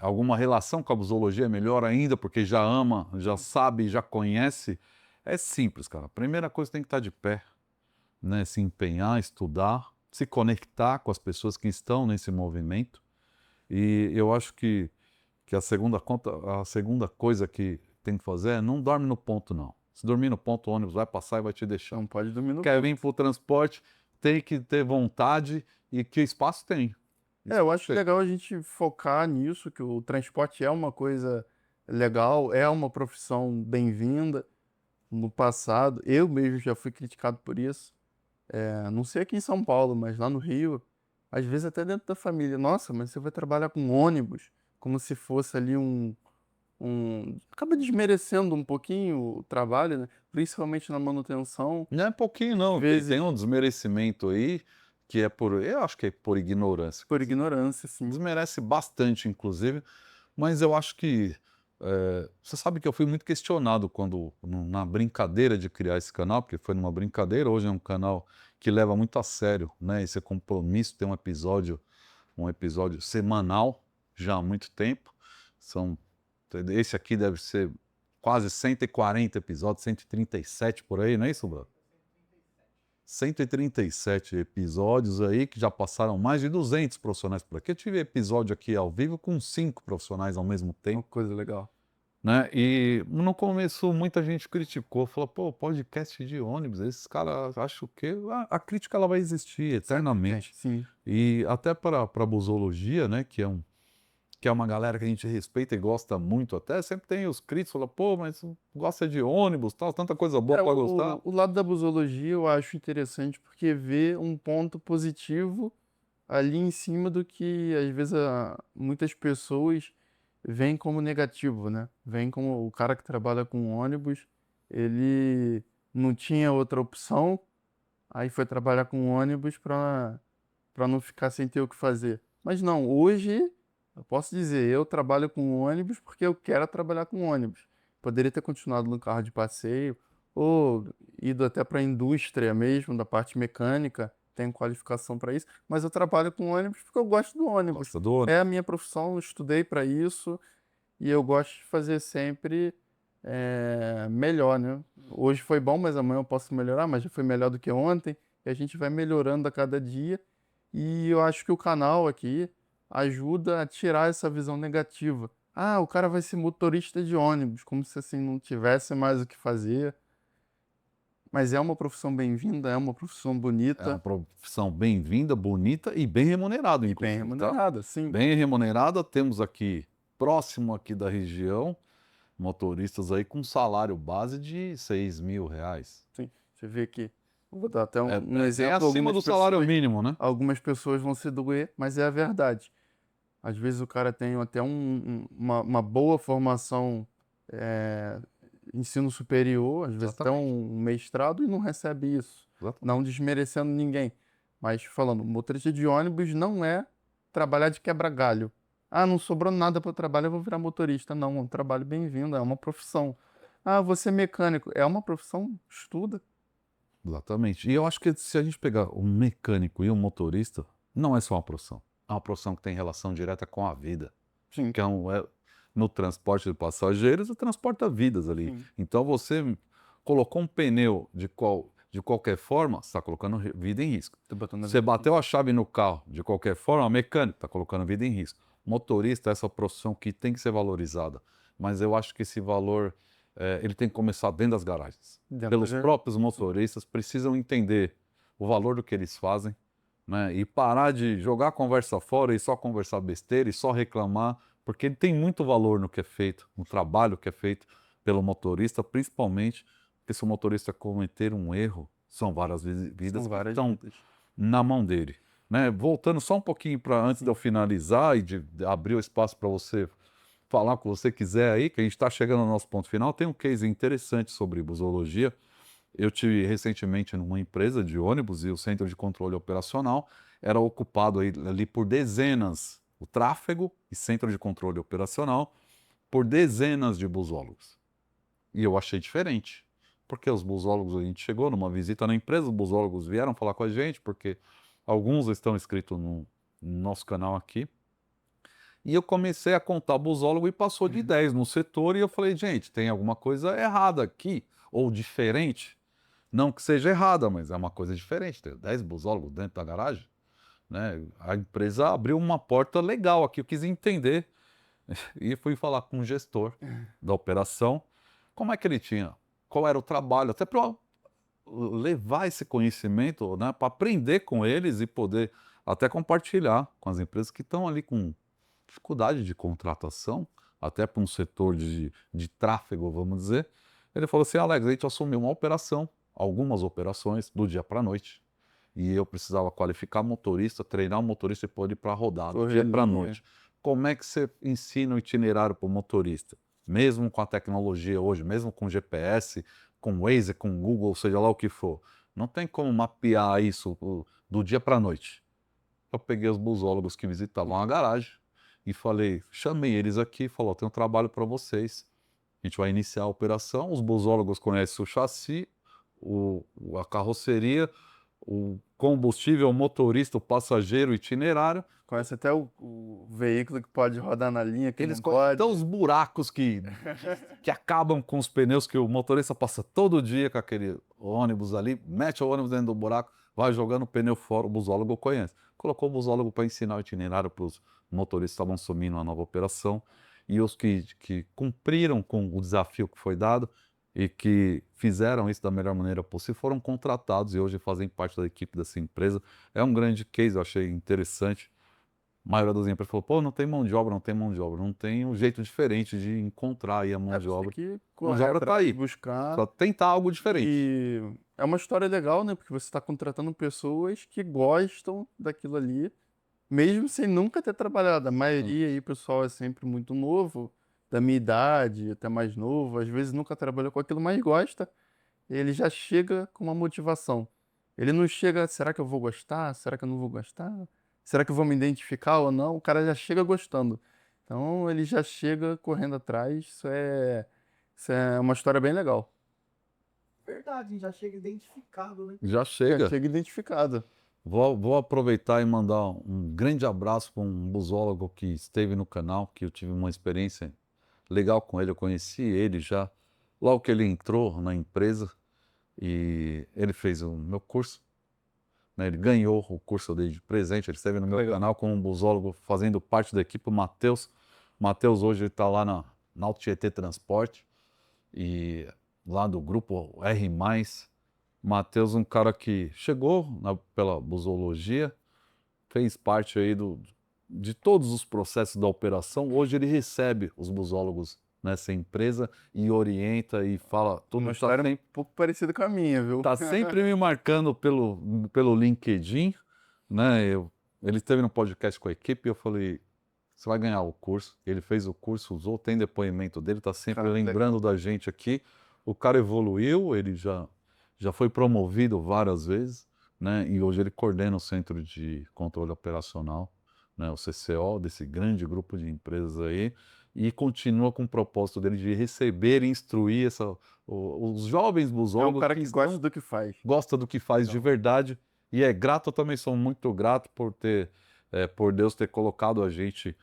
alguma relação com a busologia, é melhor ainda, porque já ama, já sabe, já conhece. É simples, cara. A primeira coisa tem que estar de pé, né? Se empenhar, estudar, se conectar com as pessoas que estão nesse movimento. E eu acho que a segunda coisa que tem que fazer é não dorme no ponto, não. Se dormir no ponto, o ônibus vai passar e vai te deixar. Não pode dormir no Quer ponto. vir para o transporte, tem que ter vontade e que espaço tem. Eu Espaço acho tem. legal a gente focar nisso, que o transporte é uma coisa legal, é uma profissão bem-vinda. No passado, eu mesmo já fui criticado por isso. Não sei aqui em São Paulo, mas lá no Rio, às vezes até dentro da família. Nossa, mas você vai trabalhar com ônibus, como se fosse ali acaba desmerecendo um pouquinho o trabalho, né? Principalmente na manutenção. Não é pouquinho, Às não. Tem vezes um desmerecimento aí que é por. Eu acho que é por ignorância. por ignorância, assim. Desmerece bastante, inclusive, mas eu acho que. Você sabe que eu fui muito questionado quando, na brincadeira de criar esse canal, porque foi numa brincadeira, hoje é um canal que leva muito a sério, né? Esse compromisso, tem um episódio semanal, já há muito tempo. Esse aqui deve ser quase 140 episódios, 137 por aí, não é isso, Bruno? 137 episódios aí que já passaram mais de 200 profissionais por aqui. Eu tive episódio aqui ao vivo com 5 profissionais ao mesmo Uma tempo, coisa legal. né? E no começo muita gente criticou, falou, pô, podcast de ônibus, esses caras acham que a crítica ela vai existir eternamente. Sim. E até para a busologia, né, que é uma galera que a gente respeita e gosta muito até, sempre tem os críticos, falam, pô, mas gosta de ônibus, tal, tanta coisa boa para gostar. O lado da busologia eu acho interessante porque vê um ponto positivo ali em cima do que às vezes muitas pessoas veem como negativo, né? Veem como o cara que trabalha com ônibus, ele não tinha outra opção, aí foi trabalhar com ônibus para não ficar sem ter o que fazer. Mas não, hoje eu posso dizer, eu trabalho com ônibus porque eu quero trabalhar com ônibus. Poderia ter continuado no carro de passeio ou ido até para a indústria mesmo, da parte mecânica, tenho qualificação para isso, mas eu trabalho com ônibus porque eu gosto do ônibus. Gosta do ônibus. É a minha profissão, eu estudei para isso e eu gosto de fazer sempre melhor, né? Hoje foi bom, mas amanhã eu posso melhorar, mas já foi melhor do que ontem, e a gente vai melhorando a cada dia. E eu acho que o canal aqui ajuda a tirar essa visão negativa. Ah, o cara vai ser motorista de ônibus, como se assim não tivesse mais o que fazer. Mas é uma profissão bem-vinda, é uma profissão É uma bonita profissão bem-vinda, bonita e bem remunerada, e bem inclusive, tá? remunerada, sim. Bem remunerada, temos aqui, próximo aqui da região, motoristas aí com salário base de R$ 6.000. Sim. Você vê que, eu vou dar até É um bem exemplo, acima do salário mínimo, né? algumas pessoas vão se doer, mas é a verdade. Às vezes o cara tem até uma boa formação, eh, ensino superior, às vezes até Exatamente. um mestrado e não recebe isso. Não Exatamente. desmerecendo ninguém, mas falando, motorista de ônibus não é trabalhar de quebra-galho. Ah, não sobrou nada para eu trabalhar, eu vou virar motorista. Não, é um trabalho bem-vindo, é uma profissão. Ah, você é mecânico, é uma profissão, estuda. Exatamente. E eu acho que se a gente pegar um mecânico e um motorista, não é só uma profissão. É uma profissão que tem relação direta com a vida. Sim, Que no transporte de passageiros, você transporta vidas ali. sim. Então você colocou um pneu de qualquer forma, você está colocando vida em risco. Tô botando a Você vida bateu a chave no carro, de qualquer forma, mecânico está colocando vida em risco. Motorista é essa profissão que tem que ser valorizada. Mas eu acho que esse valor ele tem que começar dentro das garagens. dentro Pelos da... próprios motoristas, precisam entender o valor do que eles fazem, né? E parar de jogar a conversa fora e só conversar besteira e só reclamar, porque ele tem muito valor no que é feito, no trabalho que é feito pelo motorista, principalmente porque se o motorista cometer um erro, são várias vidas São que várias estão vidas. na mão dele, né? Voltando só um pouquinho para antes de eu finalizar e de abrir o espaço para você falar o que você quiser aí, que a gente está chegando no nosso ponto final, tem um case interessante sobre busologia. Eu tive recentemente numa empresa de ônibus e o centro de controle operacional era ocupado ali por dezenas, o tráfego e centro de controle operacional, por dezenas de busólogos. E eu achei diferente, porque os busólogos, a gente chegou numa visita na empresa, os busólogos vieram falar com a gente, porque alguns estão inscritos no nosso canal aqui. E eu comecei a contar busólogo e passou de 10 no setor, e eu falei, gente, tem alguma coisa errada aqui, ou diferente. Não que seja errada, mas é uma coisa diferente. Ter 10 busólogos dentro da garagem, né? A empresa abriu uma porta legal aqui, eu quis entender. E fui falar com o gestor da operação, como é que ele tinha, qual era o trabalho, até para levar esse conhecimento, né, para aprender com eles e poder até compartilhar com as empresas que estão ali com dificuldade de contratação, até para um setor de tráfego, vamos dizer. Ele falou assim, Alex, a gente assumiu uma operação, algumas operações, do dia para a noite, e eu precisava qualificar motorista, treinar o motorista e pôr ele para rodar, do dia para a Correria. noite. Como é que você ensina o itinerário para o motorista? Mesmo com a tecnologia hoje, mesmo com GPS, com Waze, com Google, seja lá o que for. Não tem como mapear isso do dia para a noite. Eu peguei os busólogos que visitavam a garagem e falei, chamei eles aqui, falou, tem um trabalho para vocês. A gente vai iniciar a operação, os busólogos conhecem o chassi, a carroceria, o combustível, o motorista, o passageiro, o itinerário. Conhece até o veículo que pode rodar na linha, que Eles não conhecem pode. até os buracos que acabam com os pneus, que o motorista passa todo dia com aquele ônibus ali, mete o ônibus dentro do buraco, vai jogando o pneu fora, o busólogo conhece. Colocou o busólogo para ensinar o itinerário para os motoristas que estavam assumindo a nova operação, e os que cumpriram com o desafio que foi dado e que fizeram isso da melhor maneira possível, foram contratados e hoje fazem parte da equipe dessa empresa. É um grande case, eu achei interessante. A maioria das empresas falou, pô, não tem mão de obra, não tem mão de obra. Não tem um jeito diferente de encontrar aí a mão de Você tem obra. que A mão de correr obra está atrás, aí, buscar. só tentar algo diferente. E é uma história legal, né? Porque você está contratando pessoas que gostam daquilo ali, mesmo sem nunca ter trabalhado. A Sim. maioria aí, pessoal, é sempre muito novo, da minha idade, até mais novo, às vezes nunca trabalhou com aquilo, mas gosta. Ele já chega com uma motivação. Ele não chega, será que eu vou gostar? Será que eu não vou gostar? Será que eu vou me identificar ou não? O cara já chega gostando. Então ele já chega correndo atrás. Isso é uma história bem legal. Verdade, já chega identificado, né? Já Já chega. chega identificado. Vou aproveitar e mandar um grande abraço para um busólogo que esteve no canal, que eu tive uma experiência legal com ele. Eu conheci ele já logo que ele entrou na empresa e ele fez o meu curso, né? Ele ganhou o curso eu dei de presente. Ele esteve no meu Legal. canal como um busólogo, fazendo parte da equipe, o Matheus. Matheus hoje está lá na Auto Tietê Transporte e lá do grupo R+. Matheus, um cara que chegou pela busologia, fez parte aí de todos os processos da operação. Hoje ele recebe os busólogos nessa empresa e orienta e fala tudo. Uma Está história um sempre, pouco parecida com a minha, viu? tá sempre me marcando pelo LinkedIn, né? Ele esteve no podcast com a equipe e eu falei, você vai ganhar o curso. Ele fez o curso, usou, tem depoimento dele, está sempre Cara, legal. lembrando da gente aqui. O cara evoluiu, ele já foi promovido várias vezes, né? E hoje ele coordena o Centro de Controle Operacional, né? O CCO, desse grande grupo de empresas aí, e continua com o propósito dele de receber e instruir os jovens É um busólogos cara que que gosta do que faz. gosta do que faz de Legal. verdade e é grato. Eu também sou muito grato por Deus ter colocado a gente,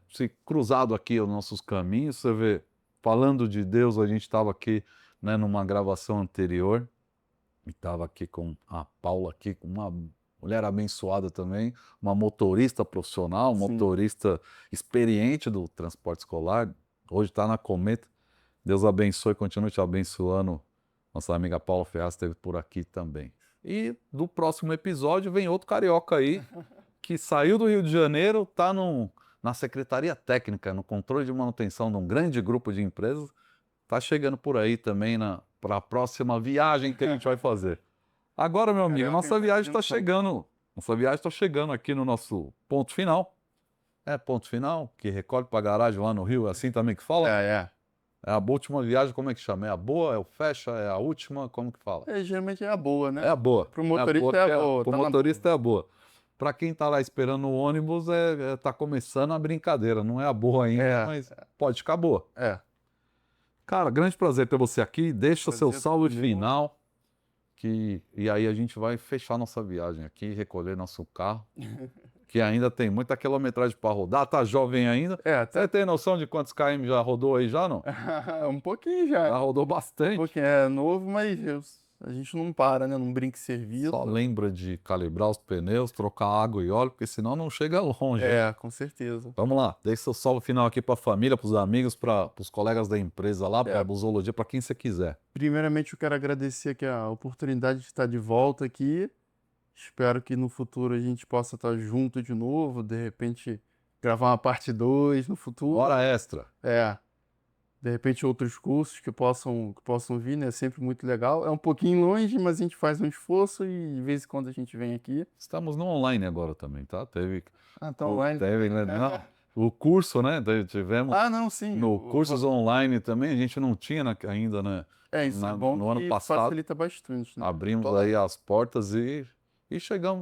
se cruzado aqui os nossos caminhos. Você vê, falando de Deus, a gente estava aqui, né, numa gravação anterior e estava aqui com a Paula aqui, com uma mulher abençoada também, uma motorista profissional, Sim. motorista experiente do transporte escolar. Hoje está na Cometa. Deus abençoe e continue te abençoando. Nossa amiga Paula Ferraz esteve por aqui também. E do próximo episódio vem outro carioca aí, que saiu do Rio de Janeiro, está na Secretaria Técnica, no controle de manutenção de um grande grupo de empresas. Está chegando por aí também para a próxima viagem que a gente vai fazer. Agora, meu amigo, Carioca nossa viagem está internacional. chegando. Nossa viagem está chegando aqui no nosso ponto final. É ponto final, que recolhe para a garagem lá no Rio, é assim também que fala? É. É a última viagem, como é que chama? É a boa, é o fecha, é a última, como que fala? Geralmente é a boa, É né? a boa. Pro É a boa, motorista é a boa. pro Tá na motorista é a boa. Para quem tá lá esperando o ônibus, tá começando a brincadeira. Não é a boa ainda, É, mas pode ficar boa. é. Cara, grande prazer ter você aqui. Deixa seu Prazer salve todo meu. final, e aí a gente vai fechar nossa viagem aqui, recolher nosso carro, que ainda tem muita quilometragem para rodar. Tá jovem ainda. Até Você tem noção de quantos km já rodou aí já, não? um pouquinho já. Já rodou Um bastante. pouquinho, é novo, mas a gente não para, né? Não brinca em serviço. Só lembra de calibrar os pneus, trocar água e óleo, porque senão não chega longe, hein? É, com certeza. Vamos lá, deixe seu salve final aqui para a família, para os amigos, para os colegas da empresa lá, para a busologia, para quem você quiser. Primeiramente, eu quero agradecer aqui a oportunidade de estar de volta aqui. Espero que no futuro a gente possa estar junto de novo, de repente gravar uma parte 2 no futuro. Hora extra. De repente outros cursos que possam vir, né? É sempre muito legal. É um pouquinho longe, mas a gente faz um esforço e de vez em quando a gente vem aqui. Estamos no online agora também, tá? Então online. Teve, né? Não, o curso, né? Tivemos Não, sim. no cursos online também, a gente não tinha ainda, né? Isso é bom No ano que passado, facilita bastante, né? abrimos aí as portas e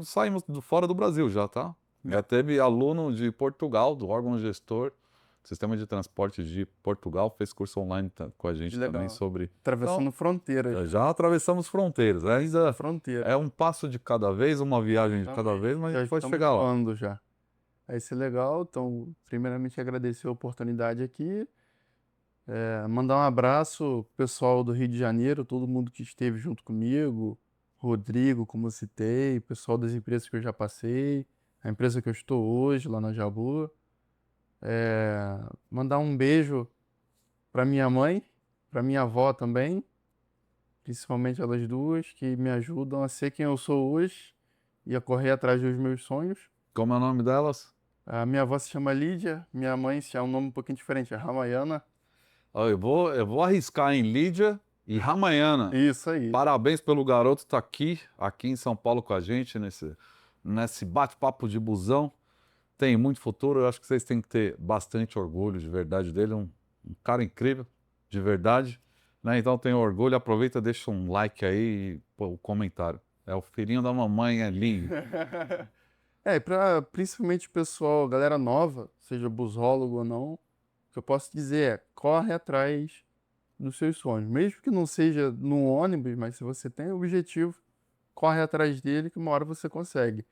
saímos fora do Brasil já, tá? Já teve aluno de Portugal, do órgão gestor, Sistema de Transporte de Portugal, fez curso online com a gente Legal. também sobre... Atravessando fronteiras. Já atravessamos fronteiras, né? Ainda Fronteira. é um passo de cada vez, uma viagem de cada vez, mas a Já gente pode estamos chegar lá. voando já. Aí isso é legal. Então, primeiramente, agradecer a oportunidade aqui. Mandar um abraço pro pessoal do Rio de Janeiro, todo mundo que esteve junto comigo. Rodrigo, como eu citei, pessoal das empresas que eu já passei, a empresa que eu estou hoje, lá na Jabu. Mandar um beijo para minha mãe, para minha avó também, principalmente elas duas, que me ajudam a ser quem eu sou hoje e a correr atrás dos meus sonhos. Como é o nome delas? A minha avó se chama Lídia, minha mãe se chama um nome um pouquinho diferente, é Ramayana. Ó, eu vou arriscar em Lídia e Ramayana. Isso aí. Parabéns pelo garoto estar aqui em São Paulo com a gente, nesse bate-papo de busão. Tem muito futuro, eu acho que vocês têm que ter bastante orgulho de verdade dele, um cara incrível, de verdade, né? Então tenho orgulho, aproveita, deixa um like aí e o comentário. É o filhinho da mamãe, é lindo. Para principalmente o pessoal, galera nova, seja busólogo ou não, o que eu posso dizer é, corre atrás dos seus sonhos. Mesmo que não seja no ônibus, mas se você tem o objetivo, corre atrás dele que uma hora você consegue.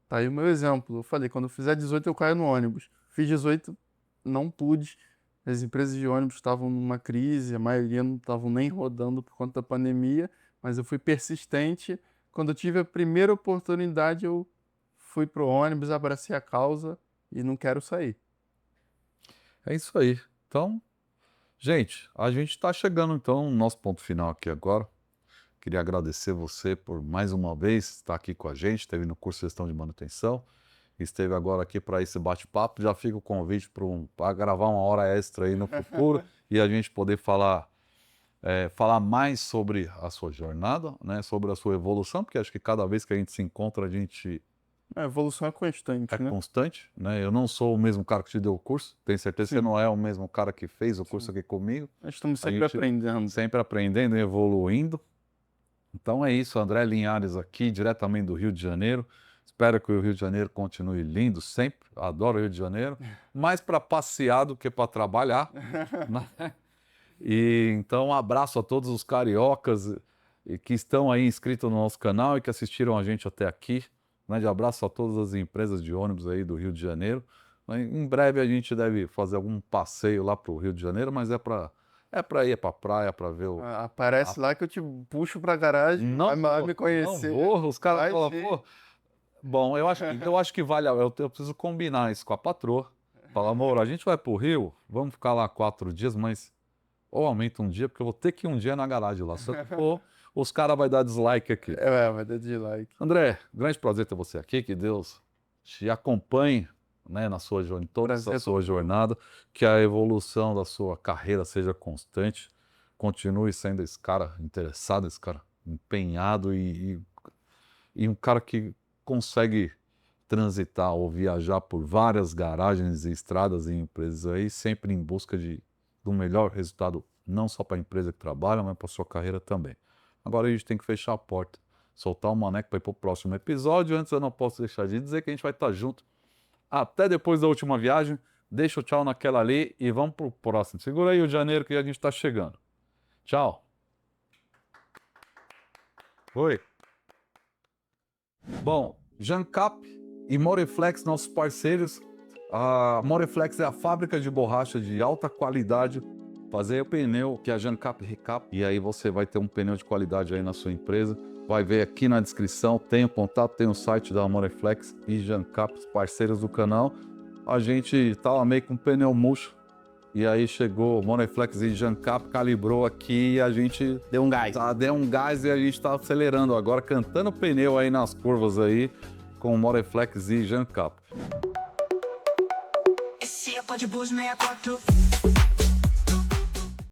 Tá aí o meu exemplo. Eu falei, quando eu fizer 18 eu caio no ônibus. Fiz 18, não pude. As empresas de ônibus estavam numa crise, a maioria não estavam nem rodando por conta da pandemia, mas eu fui persistente. Quando eu tive a primeira oportunidade, eu fui pro ônibus, abracei a causa e não quero sair. É isso aí. Então, gente, a gente está chegando então no nosso ponto final aqui agora. Queria agradecer você por mais uma vez estar aqui com a gente, esteve no curso de gestão de manutenção, esteve agora aqui para esse bate-papo. Já fica o convite para gravar uma hora extra aí no futuro e a gente poder falar mais sobre a sua jornada, né, sobre a sua evolução, porque acho que cada vez que a gente se encontra, a gente A evolução é constante, né? constante, né? Eu não sou o mesmo cara que te deu o curso, tenho certeza que você Sim. não é o mesmo cara que fez o curso aqui comigo. Nós estamos A sempre gente aprendendo. sempre aprendendo e evoluindo. Então é isso, André Linhares aqui, diretamente do Rio de Janeiro. Espero que o Rio de Janeiro continue lindo sempre. Adoro o Rio de Janeiro. Mais para passear do que para trabalhar, né? E então um abraço a todos os cariocas que estão aí inscritos no nosso canal e que assistiram a gente até aqui. Um grande abraço a todas as empresas de ônibus aí do Rio de Janeiro. Em breve a gente deve fazer algum passeio lá para o Rio de Janeiro, mas é para ir para a praia, para ver o... Aparece lá que eu te puxo pra garagem, vai me conhecer. Não vou, os caras Vai falam, sim. pô... Bom, eu acho que vale, eu preciso combinar isso com a patroa. Falar, amor, a gente vai pro Rio, vamos ficar lá 4 dias, mas ou aumenta um dia, porque eu vou ter que ir um dia na garagem lá. Se eu for, os caras vão dar dislike aqui. Vai dar dislike. André, grande prazer ter você aqui, que Deus te acompanhe, né, na sua jornada, toda Prazer essa é sua todo jornada, que a evolução da sua carreira seja constante, continue sendo esse cara interessado, esse cara empenhado e um cara que consegue transitar ou viajar por várias garagens e estradas e empresas aí, sempre em busca do melhor resultado, não só para a empresa que trabalha, mas para a sua carreira também. Agora a gente tem que fechar a porta, soltar o maneco para ir para o próximo episódio. Antes eu não posso deixar de dizer que a gente vai estar junto até depois da última viagem. Deixa o tchau naquela ali e vamos para o próximo. Segura aí, Rio de Janeiro, que a gente está chegando. Tchau. Oi. Bom, Jancap e Moreflex, nossos parceiros. A Moreflex é a fábrica de borracha de alta qualidade. Fazer o pneu que a Jancap Recap, e aí você vai ter um pneu de qualidade aí na sua empresa. Vai ver aqui na descrição, tem o contato, tem o site da Moreflex e Jancap, parceiros do canal. A gente tava meio com pneu murcho, e aí chegou Moreflex e Jancap, calibrou aqui e a gente Deu um gás. deu um gás e a gente tá acelerando agora, cantando pneu aí nas curvas aí, com Moreflex e Jancap. Esse é o Pode Bus 64.